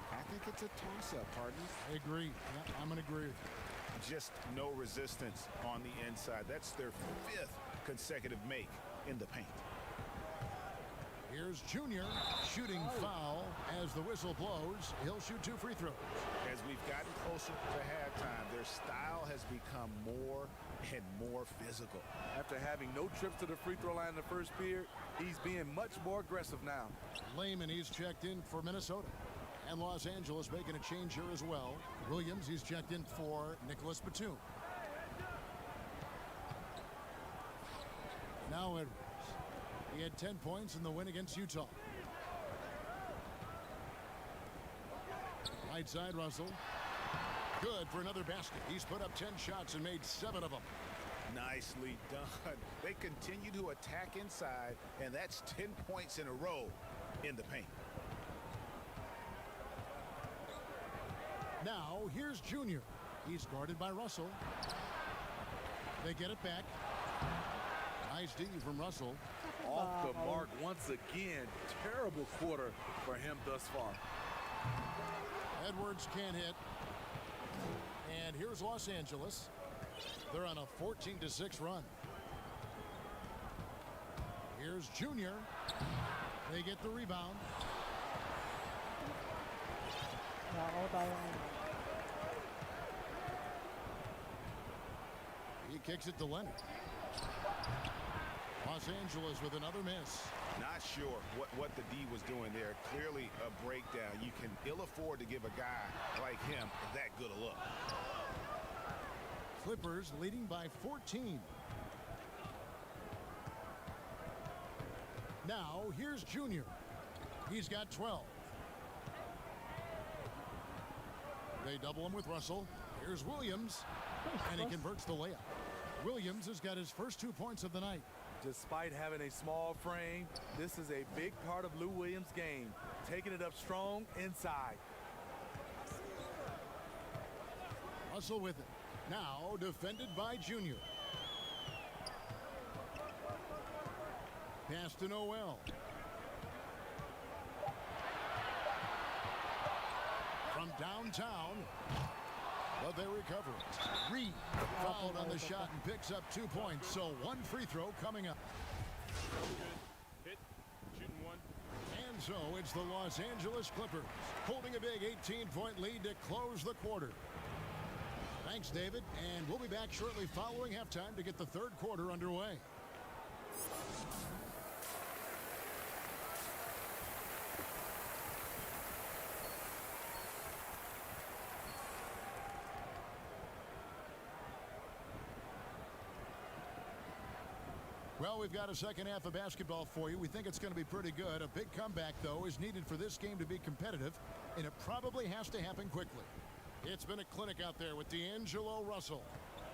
toss-up, partner. I agree. Yeah, I'm gonna agree with you. Just no resistance on the inside. That's their 5th consecutive make in the paint. Here's Junior shooting foul as the whistle blows. He'll shoot 2 free throws. As we've gotten closer to halftime, their style has become more and more physical. After having no trips to the free throw line in the first period, he's being much more aggressive now. Layman, he's checked in for Minnesota. And Los Angeles making a change here as well. Williams, he's checked in for Nicholas Batum. Now Edwards. He had 10 points in the win against Utah. Right side, Russell. Good for another basket. He's put up 10 shots and made 7 of them. Nicely done. They continue to attack inside, and that's 10 points in a row in the paint. Now, here's Junior. He's guarded by Russell. They get it back. Nice D from Russell. Off the mark once again. Terrible quarter for him thus far. Edwards can't hit. And here's Los Angeles. They're on a 14-6 run. Here's Junior. They get the rebound. He kicks it to Leonard. Los Angeles with another miss. Not sure what the D was doing there. Clearly a breakdown. You can ill afford to give a guy like him that good a look. Clippers leading by 14. Now here's Junior. He's got 12. They double him with Russell. Here's Williams. And he converts the layup. Williams has got his first 2 points of the night. Despite having a small frame, this is a big part of Lou Williams' game. Taking it up strong inside. Russell with it. Now defended by Junior. Pass to Noel. From downtown. But they recover it. Reed fouled on the shot and picks up 2 points. So 1 free throw coming up. Hit, shooting 1. And so it's the Los Angeles Clippers holding a big 18-point lead to close the quarter. Thanks, David. And we'll be back shortly following halftime to get the third quarter underway. Well, we've got a second half of basketball for you. We think it's going to be pretty good. A big comeback, though, is needed for this game to be competitive, and it probably has to happen quickly. It's been a clinic out there with D'Angelo Russell.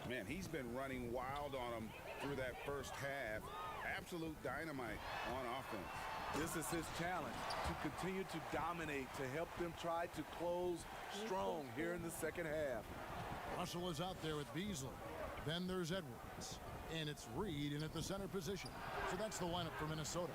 Man, he's been running wild on them through that first half. Absolute dynamite on offense. This is his challenge, to continue to dominate, to help them try to close strong here in the second half. Russell is out there with Beasley. Then there's Edwards. And it's Reed in at the center position. So that's the lineup for Minnesota.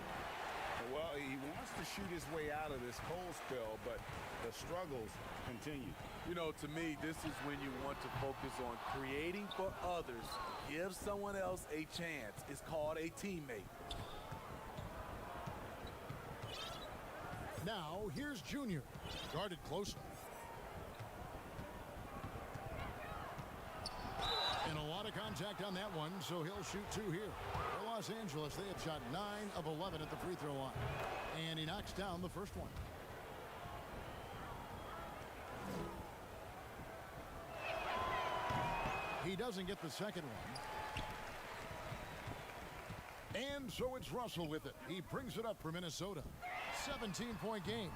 Well, he wants to shoot his way out of this cold spell, but the struggles continue. You know, to me, this is when you want to focus on creating for others. Give someone else a chance. It's called a teammate. Now, here's Junior. Guarded closely. And a lot of contact on that one, so he'll shoot 2 here. For Los Angeles, they have shot 9 of 11 at the free throw line. And he knocks down the first one. He doesn't get the second one. And so it's Russell with it. He brings it up for Minnesota. 17-point game.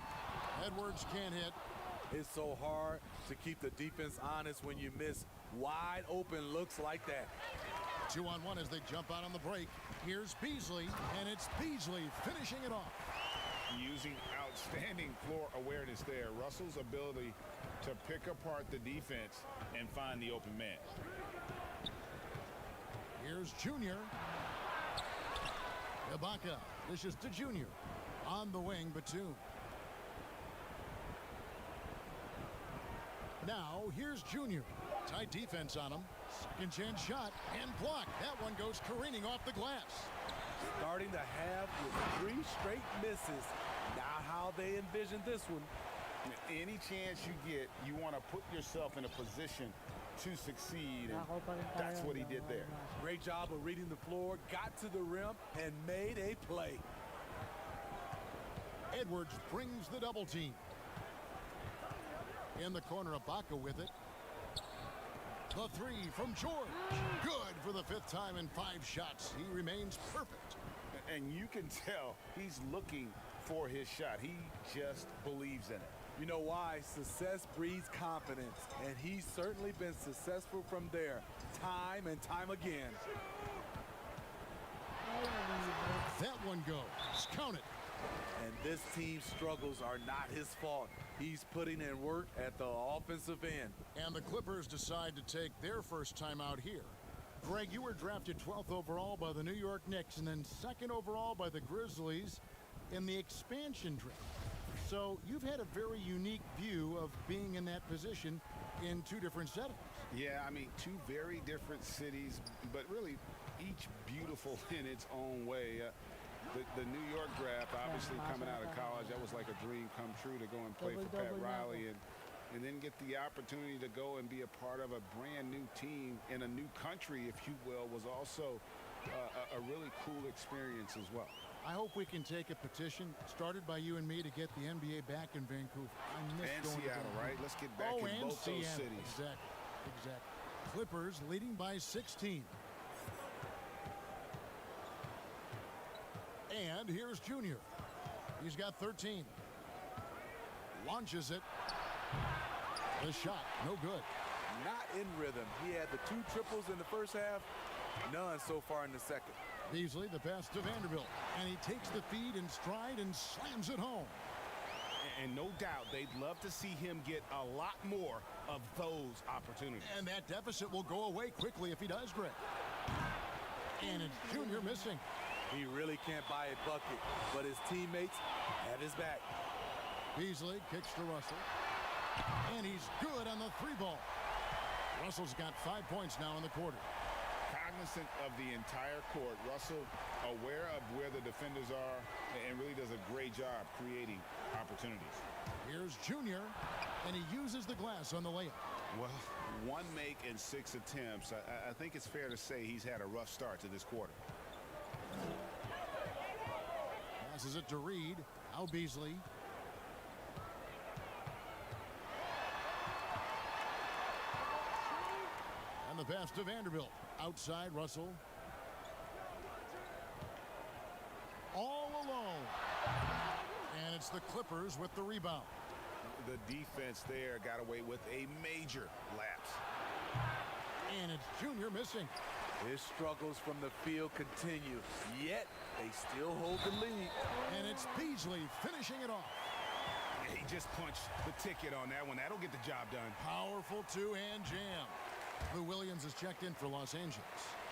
Edwards can't hit. It's so hard to keep the defense honest when you miss wide open looks like that. 2-on-1 as they jump out on the break. Here's Beasley, and it's Beasley finishing it off. Using outstanding floor awareness there. Russell's ability to pick apart the defense and find the open man. Here's Junior. Ibaka dishes to Junior. On the wing, Batum. Now, here's Junior. Tight defense on him. Second chance shot and blocked. That one goes careening off the glass. Starting the half with 3 straight misses. Not how they envisioned this one. Any chance you get, you want to put yourself in a position to succeed, and that's what he did there. Great job of reading the floor, got to the rim, and made a play. Edwards brings the double team. In the corner, Ibaka with it. The 3 from George. Good for the 5th time in 5 shots. He remains perfect. And you can tell he's looking for his shot. He just believes in it. You know why? Success breeds confidence, and he's certainly been successful from there, time and time again. That one goes. Count it. And this team's struggles are not his fault. He's putting in work at the offensive end. And the Clippers decide to take their first time out here. Greg, you were drafted 12th overall by the New York Knicks and then 2nd overall by the Grizzlies in the expansion draft. So you've had a very unique view of being in that position in 2 different settings. Yeah, I mean, 2 very different cities, but really each beautiful in its own way. The New York draft, obviously coming out of college, that was like a dream come true to go and play for Pat Riley and then get the opportunity to go and be a part of a brand new team in a new country, if you will, was also a really cool experience as well. I hope we can take a petition started by you and me to get the NBA back in Vancouver. I miss and going Seattle, to right? Let's get back in both those cities. Exactly. Clippers leading by 16. And here's Junior. He's got 13. Launches it. The shot, no good. Not in rhythm. He had the 2 triples in the first half, none so far in the second. Beasley, the pass to Vanderbilt. And he takes the feed in stride and slams it home. And no doubt they'd love to see him get a lot more of those opportunities. And that deficit will go away quickly if he does, Greg. And it's Junior missing. He really can't buy a bucket, but his teammates have his back. Beasley kicks to Russell. And he's good on the 3-ball. Russell's got 5 points now in the quarter. Cognizant of the entire court, Russell aware of where the defenders are and really does a great job creating opportunities. Here's Junior, and he uses the glass on the layup. Well, 1 make in 6 attempts. I think it's fair to say he's had a rough start to this quarter. Passes it to Reed. Now Beasley. And the pass to Vanderbilt. Outside, Russell. All alone. And it's the Clippers with the rebound. The defense there got away with a major lapse. And it's Junior missing. His struggles from the field continue, yet they still hold the lead. And it's Beasley finishing it off. He just punched the ticket on that one. That'll get the job done. Powerful 2-hand jam. Lou Williams is checked in for Los Angeles.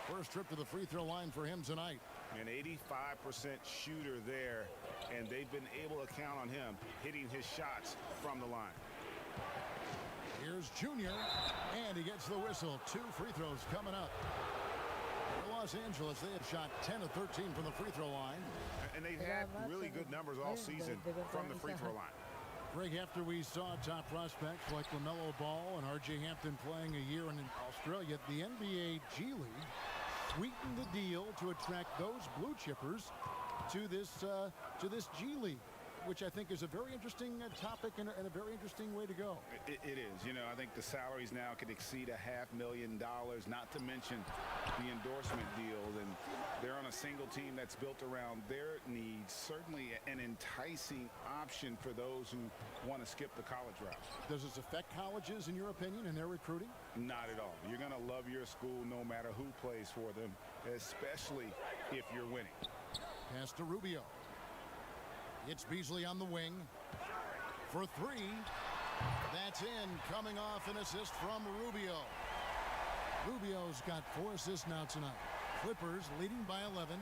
First trip to the free throw line for him tonight. An 85% shooter there, and they've been able to count on him hitting his shots from the line. Here's Junior, and he gets the whistle. 2 free throws coming up. For Los Angeles, they have shot 10 of 13 from the free throw line. And they've had really good numbers all season from the free throw line. Greg, after we saw top prospects like LaMelo Ball and R.J. Hampton playing a year in Australia, the NBA G League sweetened the deal to attract those blue chippers to this G League, which I think is a very interesting topic and a very interesting way to go. It is. You know, I think the salaries now could exceed $500,000, not to mention the endorsement deals, and they're on a single team that's built around their needs. Certainly an enticing option for those who want to skip the college route. Does this affect colleges, in your opinion, in their recruiting? Not at all. You're going to love your school no matter who plays for them, especially if you're winning. Pass to Rubio. It's Beasley on the wing for 3. That's It's in, coming off an assist from Rubio. Rubio's got 4 assists now tonight. Clippers leading by 11.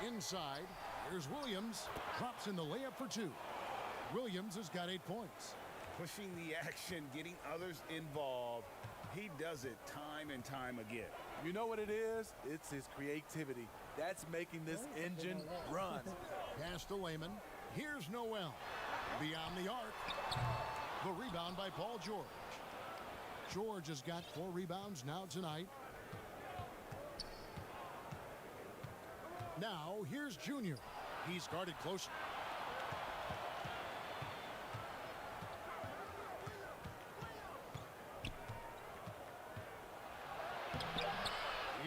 Inside, here's Williams. Drops in the layup for 2. Williams has got 8 points. Pushing the action, getting others involved. He does it time and time again. You know what it is? It's his creativity. That's making this engine run. Pass to Layman. Here's Noel. Beyond the arc. The rebound by Paul George. George has got 4 rebounds now tonight. Now, here's Junior. He's guarded close.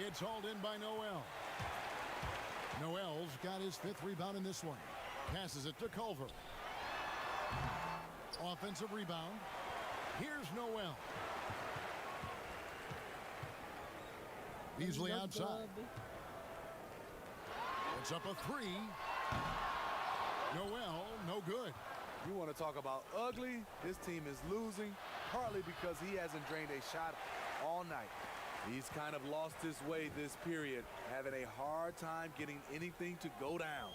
It's hauled in by Noel. Noel's got his 5th rebound in this one. Passes it to Culver. Offensive rebound. Here's Noel. Beasley outside. It's up a 3. Noel, no good. You want to talk about ugly? This team is losing, partly because he hasn't drained a shot all night. He's kind of lost his way this period, having a hard time getting anything to go down.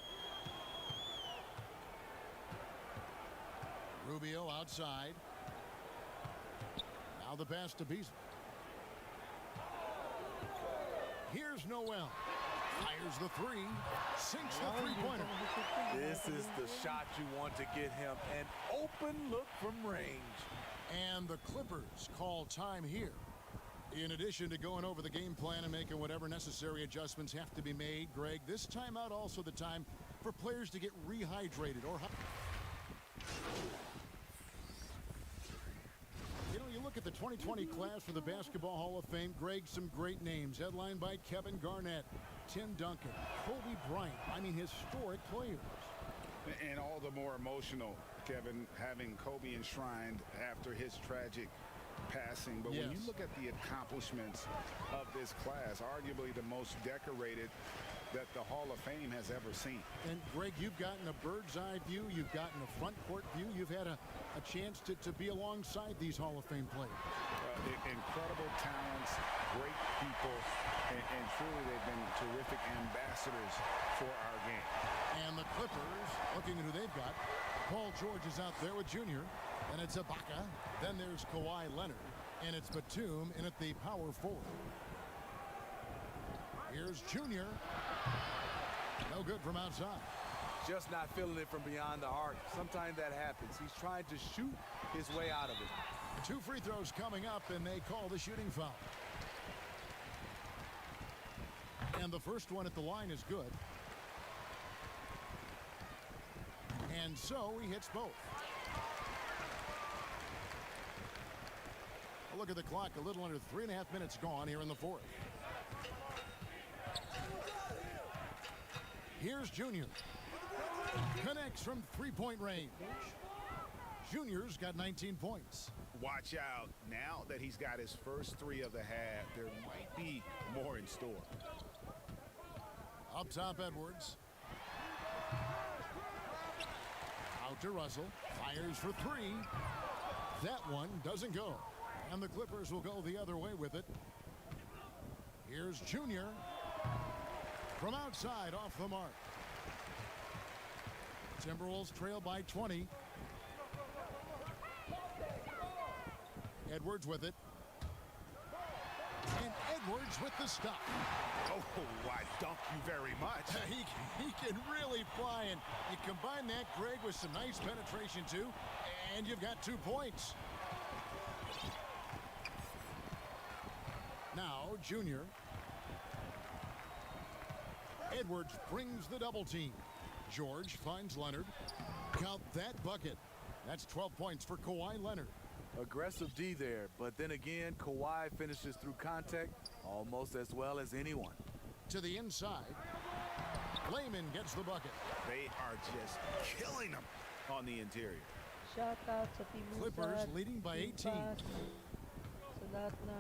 Rubio outside. Now the pass to Beasley. Here's Noel. Fires the 3. Sinks the 3-pointer. This is the shot you want to get him. An open look from range. And the Clippers call time here. In addition to going over the game plan and making whatever necessary adjustments have to be made, Greg, this timeout also the time for players to get rehydrated or you look at the 2020 class for the Basketball Hall of Fame, Greg, some great names. Headlined by Kevin Garnett, Tim Duncan, Kobe Bryant. I mean, historic players. And all the more emotional, Kevin, having Kobe enshrined after his tragic passing. But when you look at the accomplishments of this class, arguably the most decorated that the Hall of Fame has ever seen. And Greg, you've gotten a bird's eye view. You've gotten a front court view. You've had a chance to be alongside these Hall of Fame players. Incredible talents, great people, and truly they've been terrific ambassadors for our game. And the Clippers, looking at who they've got, Paul George is out there with Junior, and it's Ibaka. Then there's Kawhi Leonard, and it's Batum in at the power forward. Here's Junior. No good from outside. Just not feeling it from beyond the arc. Sometimes that happens. He's trying to shoot his way out of it. 2 free throws coming up, and they call the shooting foul. And the first one at the line is good. And so he hits both. A look at the clock, a little under 3.5 minutes gone here in the 4th. Here's Junior. Connects from 3-point range. Junior's got 19 points. Watch out. Now that he's got his first 3 of the half, there might be more in store. Up top, Edwards. Out to Russell. Fires for 3. That one doesn't go. And the Clippers will go the other way with it. Here's Junior. From outside, off the mark. Timberwolves trail by 20. Edwards with it. And Edwards with the stop. Oh, I dunk you very much. He can really fly, and you combine that, Greg, with some nice penetration, too, and you've got 2 points. Now, Junior. Edwards brings the double team. George finds Leonard. Count that bucket. That's 12 points for Kawhi Leonard. Aggressive D there, but then again, Kawhi finishes through contact almost as well as anyone. To the inside. Layman gets the bucket. They are just killing them on the interior. Shout out sa Team Clippers leading by 18. Sa lahat ng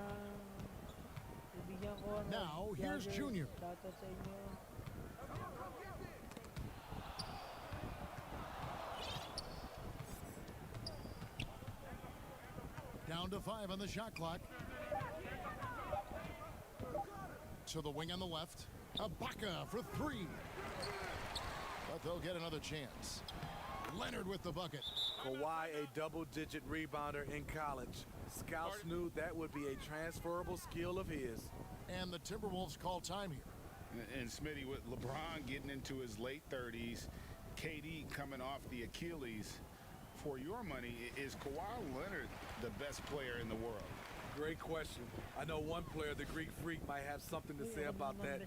ibigyan ko ng Now, here's vlogger. Junior. Shout out sa inyo. Down to 5 on the shot clock. To the wing on the left. Ibaka for 3. But they'll get another chance. Leonard with the bucket. Kawhi, a double-digit rebounder in college. Scouts knew that would be a transferable skill of his. And the Timberwolves call time here. And Smitty, with LeBron getting into his late 30s, KD coming off the Achilles, for your money, is Kawhi Leonard the best player in the world? Great question. I know one player, the Greek Freak, might have something to say about that.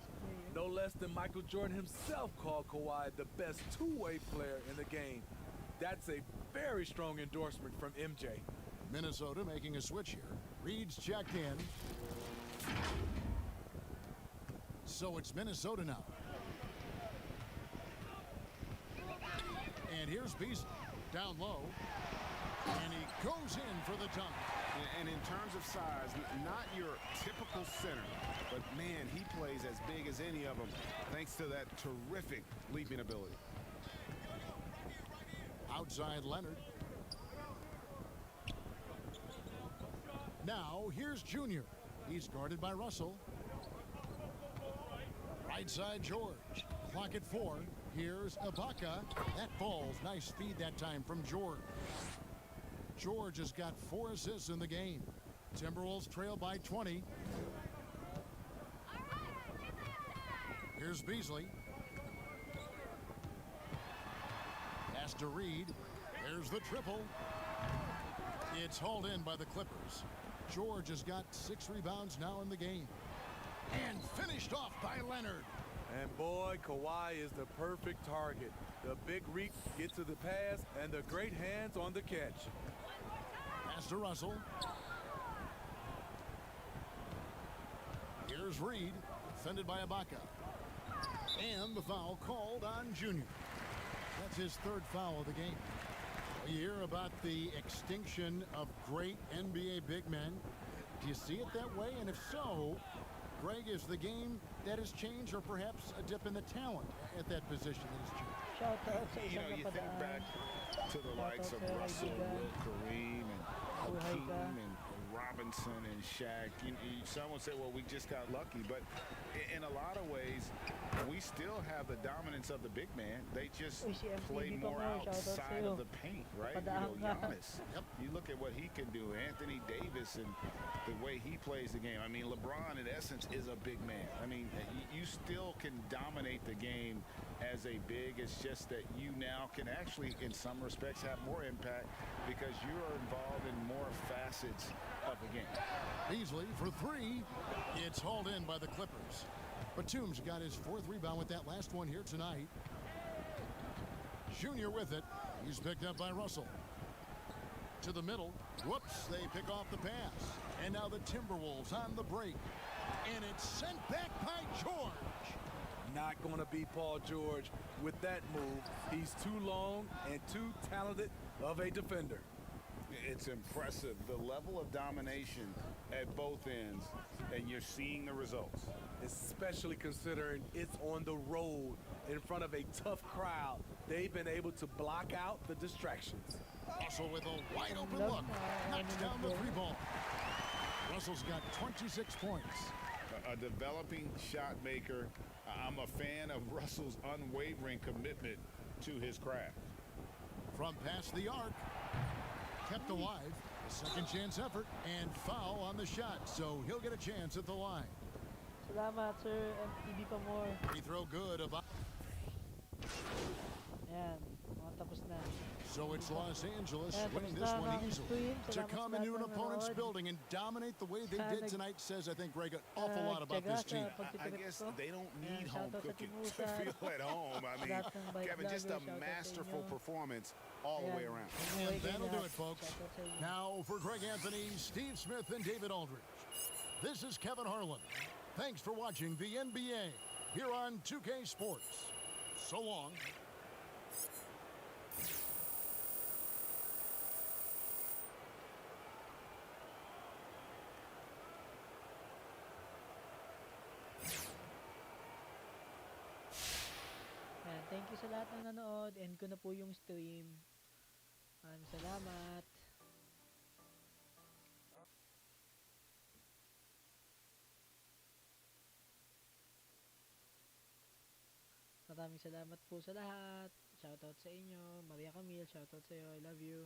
No less than Michael Jordan himself called Kawhi the best two-way player in the game. That's a very strong endorsement from MJ. Minnesota making a switch here. Reed's checked in. So it's Minnesota now. And here's Beasley down low. And he goes in for the dunk. And in terms of size, not your typical center, but man, he plays as big as any of them thanks to that terrific leaping ability. Outside Leonard. Now here's Junior. He's guarded by Russell. Right side George. Clock at 4. Here's Ibaka. That falls. Nice feed that time from George. George has got 4 assists in the game. Timberwolves trail by 20. Here's Beasley. Pass to Reed. There's the triple. It's hauled in by the Clippers. George has got 6 rebounds now in the game. And finished off by Leonard. And boy, Kawhi is the perfect target. The big reach gets to the pass and the great hands on the catch. Pass to Russell. Here's Reed, defended by Ibaka. And the foul called on Junior. That's his 3rd foul of the game. You hear about the extinction of great NBA big men. Do you see it that way? And if so, Greg, is the game that has changed, or perhaps a dip in the talent at that position that has changed? Shout out sa You isang know, you think napadaan. back to the likes of Shout out Russell, kay Raidigan. Will, Kareem, and Buhay Hakeem, ka. and Robinson, and Shaq. Some would say, well, we just got lucky. But in a lot of ways, we still have the dominance of the big man. They just Uy, si MTV play pa more mo. Shout out outside sa'yo. of the paint, right? Padaan ka. Giannis. You look at what he can do. Anthony Davis and the way he plays the game. I mean, LeBron, in essence, is a big man. I mean, you still can dominate the game as a big. It's just that you now can actually, in some respects, have more impact because you are involved in more facets of the game. Beasley for 3. It's hauled in by the Clippers. Batum's got his 4th rebound with that last one here tonight. Junior with it. He's picked up by Russell. To the middle. Whoops, they pick off the pass. And now the Timberwolves on the break. And it's sent back by George. Not going to be Paul George with that move. He's too long and too talented of a defender. It's impressive, the level of domination at both ends, and you're seeing the results. Especially considering it's on the road in front of a tough crowd. They've been able to block out the distractions. Russell with a wide open look. Knocks down the 3-ball. Russell's got 26 points. A developing shot maker. I'm a fan of Russell's unwavering commitment to his craft. From past the arc. Kept alive. A second chance effort. And foul on the shot. So he'll get a chance at the line. Salamat, Sir MTV pa more. Free throw good. About. Ayan, mga tapos na. So it's Los Angeles Ayan, winning tapos this na one ang easily. stream. To Salamat come sa into an lahat ng opponent's nanood. building and dominate the way they Sana did tonight says, I think, Greg, an awful lot about Tiyaga this team. sa I pagtitipid guess ko. they don't Ayan, need home shoutout sa cooking Team to Usan. feel at home. I mean, Lahat ng bike Kevin, just a vloggers, shoutout sa masterful inyo. performance all the way Ayan, around. mabuhay And kayo that'll do lahat. it, folks. Shoutout sa inyo. Now for Greg Anthony, Steve Smith, and David Aldridge. This is Kevin Harlan. Thanks for watching the NBA here on 2K Sports. So long. Ayan, thank you sa lahat ng nanood. End ko na po yung stream. Salamat. Maraming salamat po sa lahat. Shoutout sa inyo. Maria Camille, shoutout sa iyo. I love you.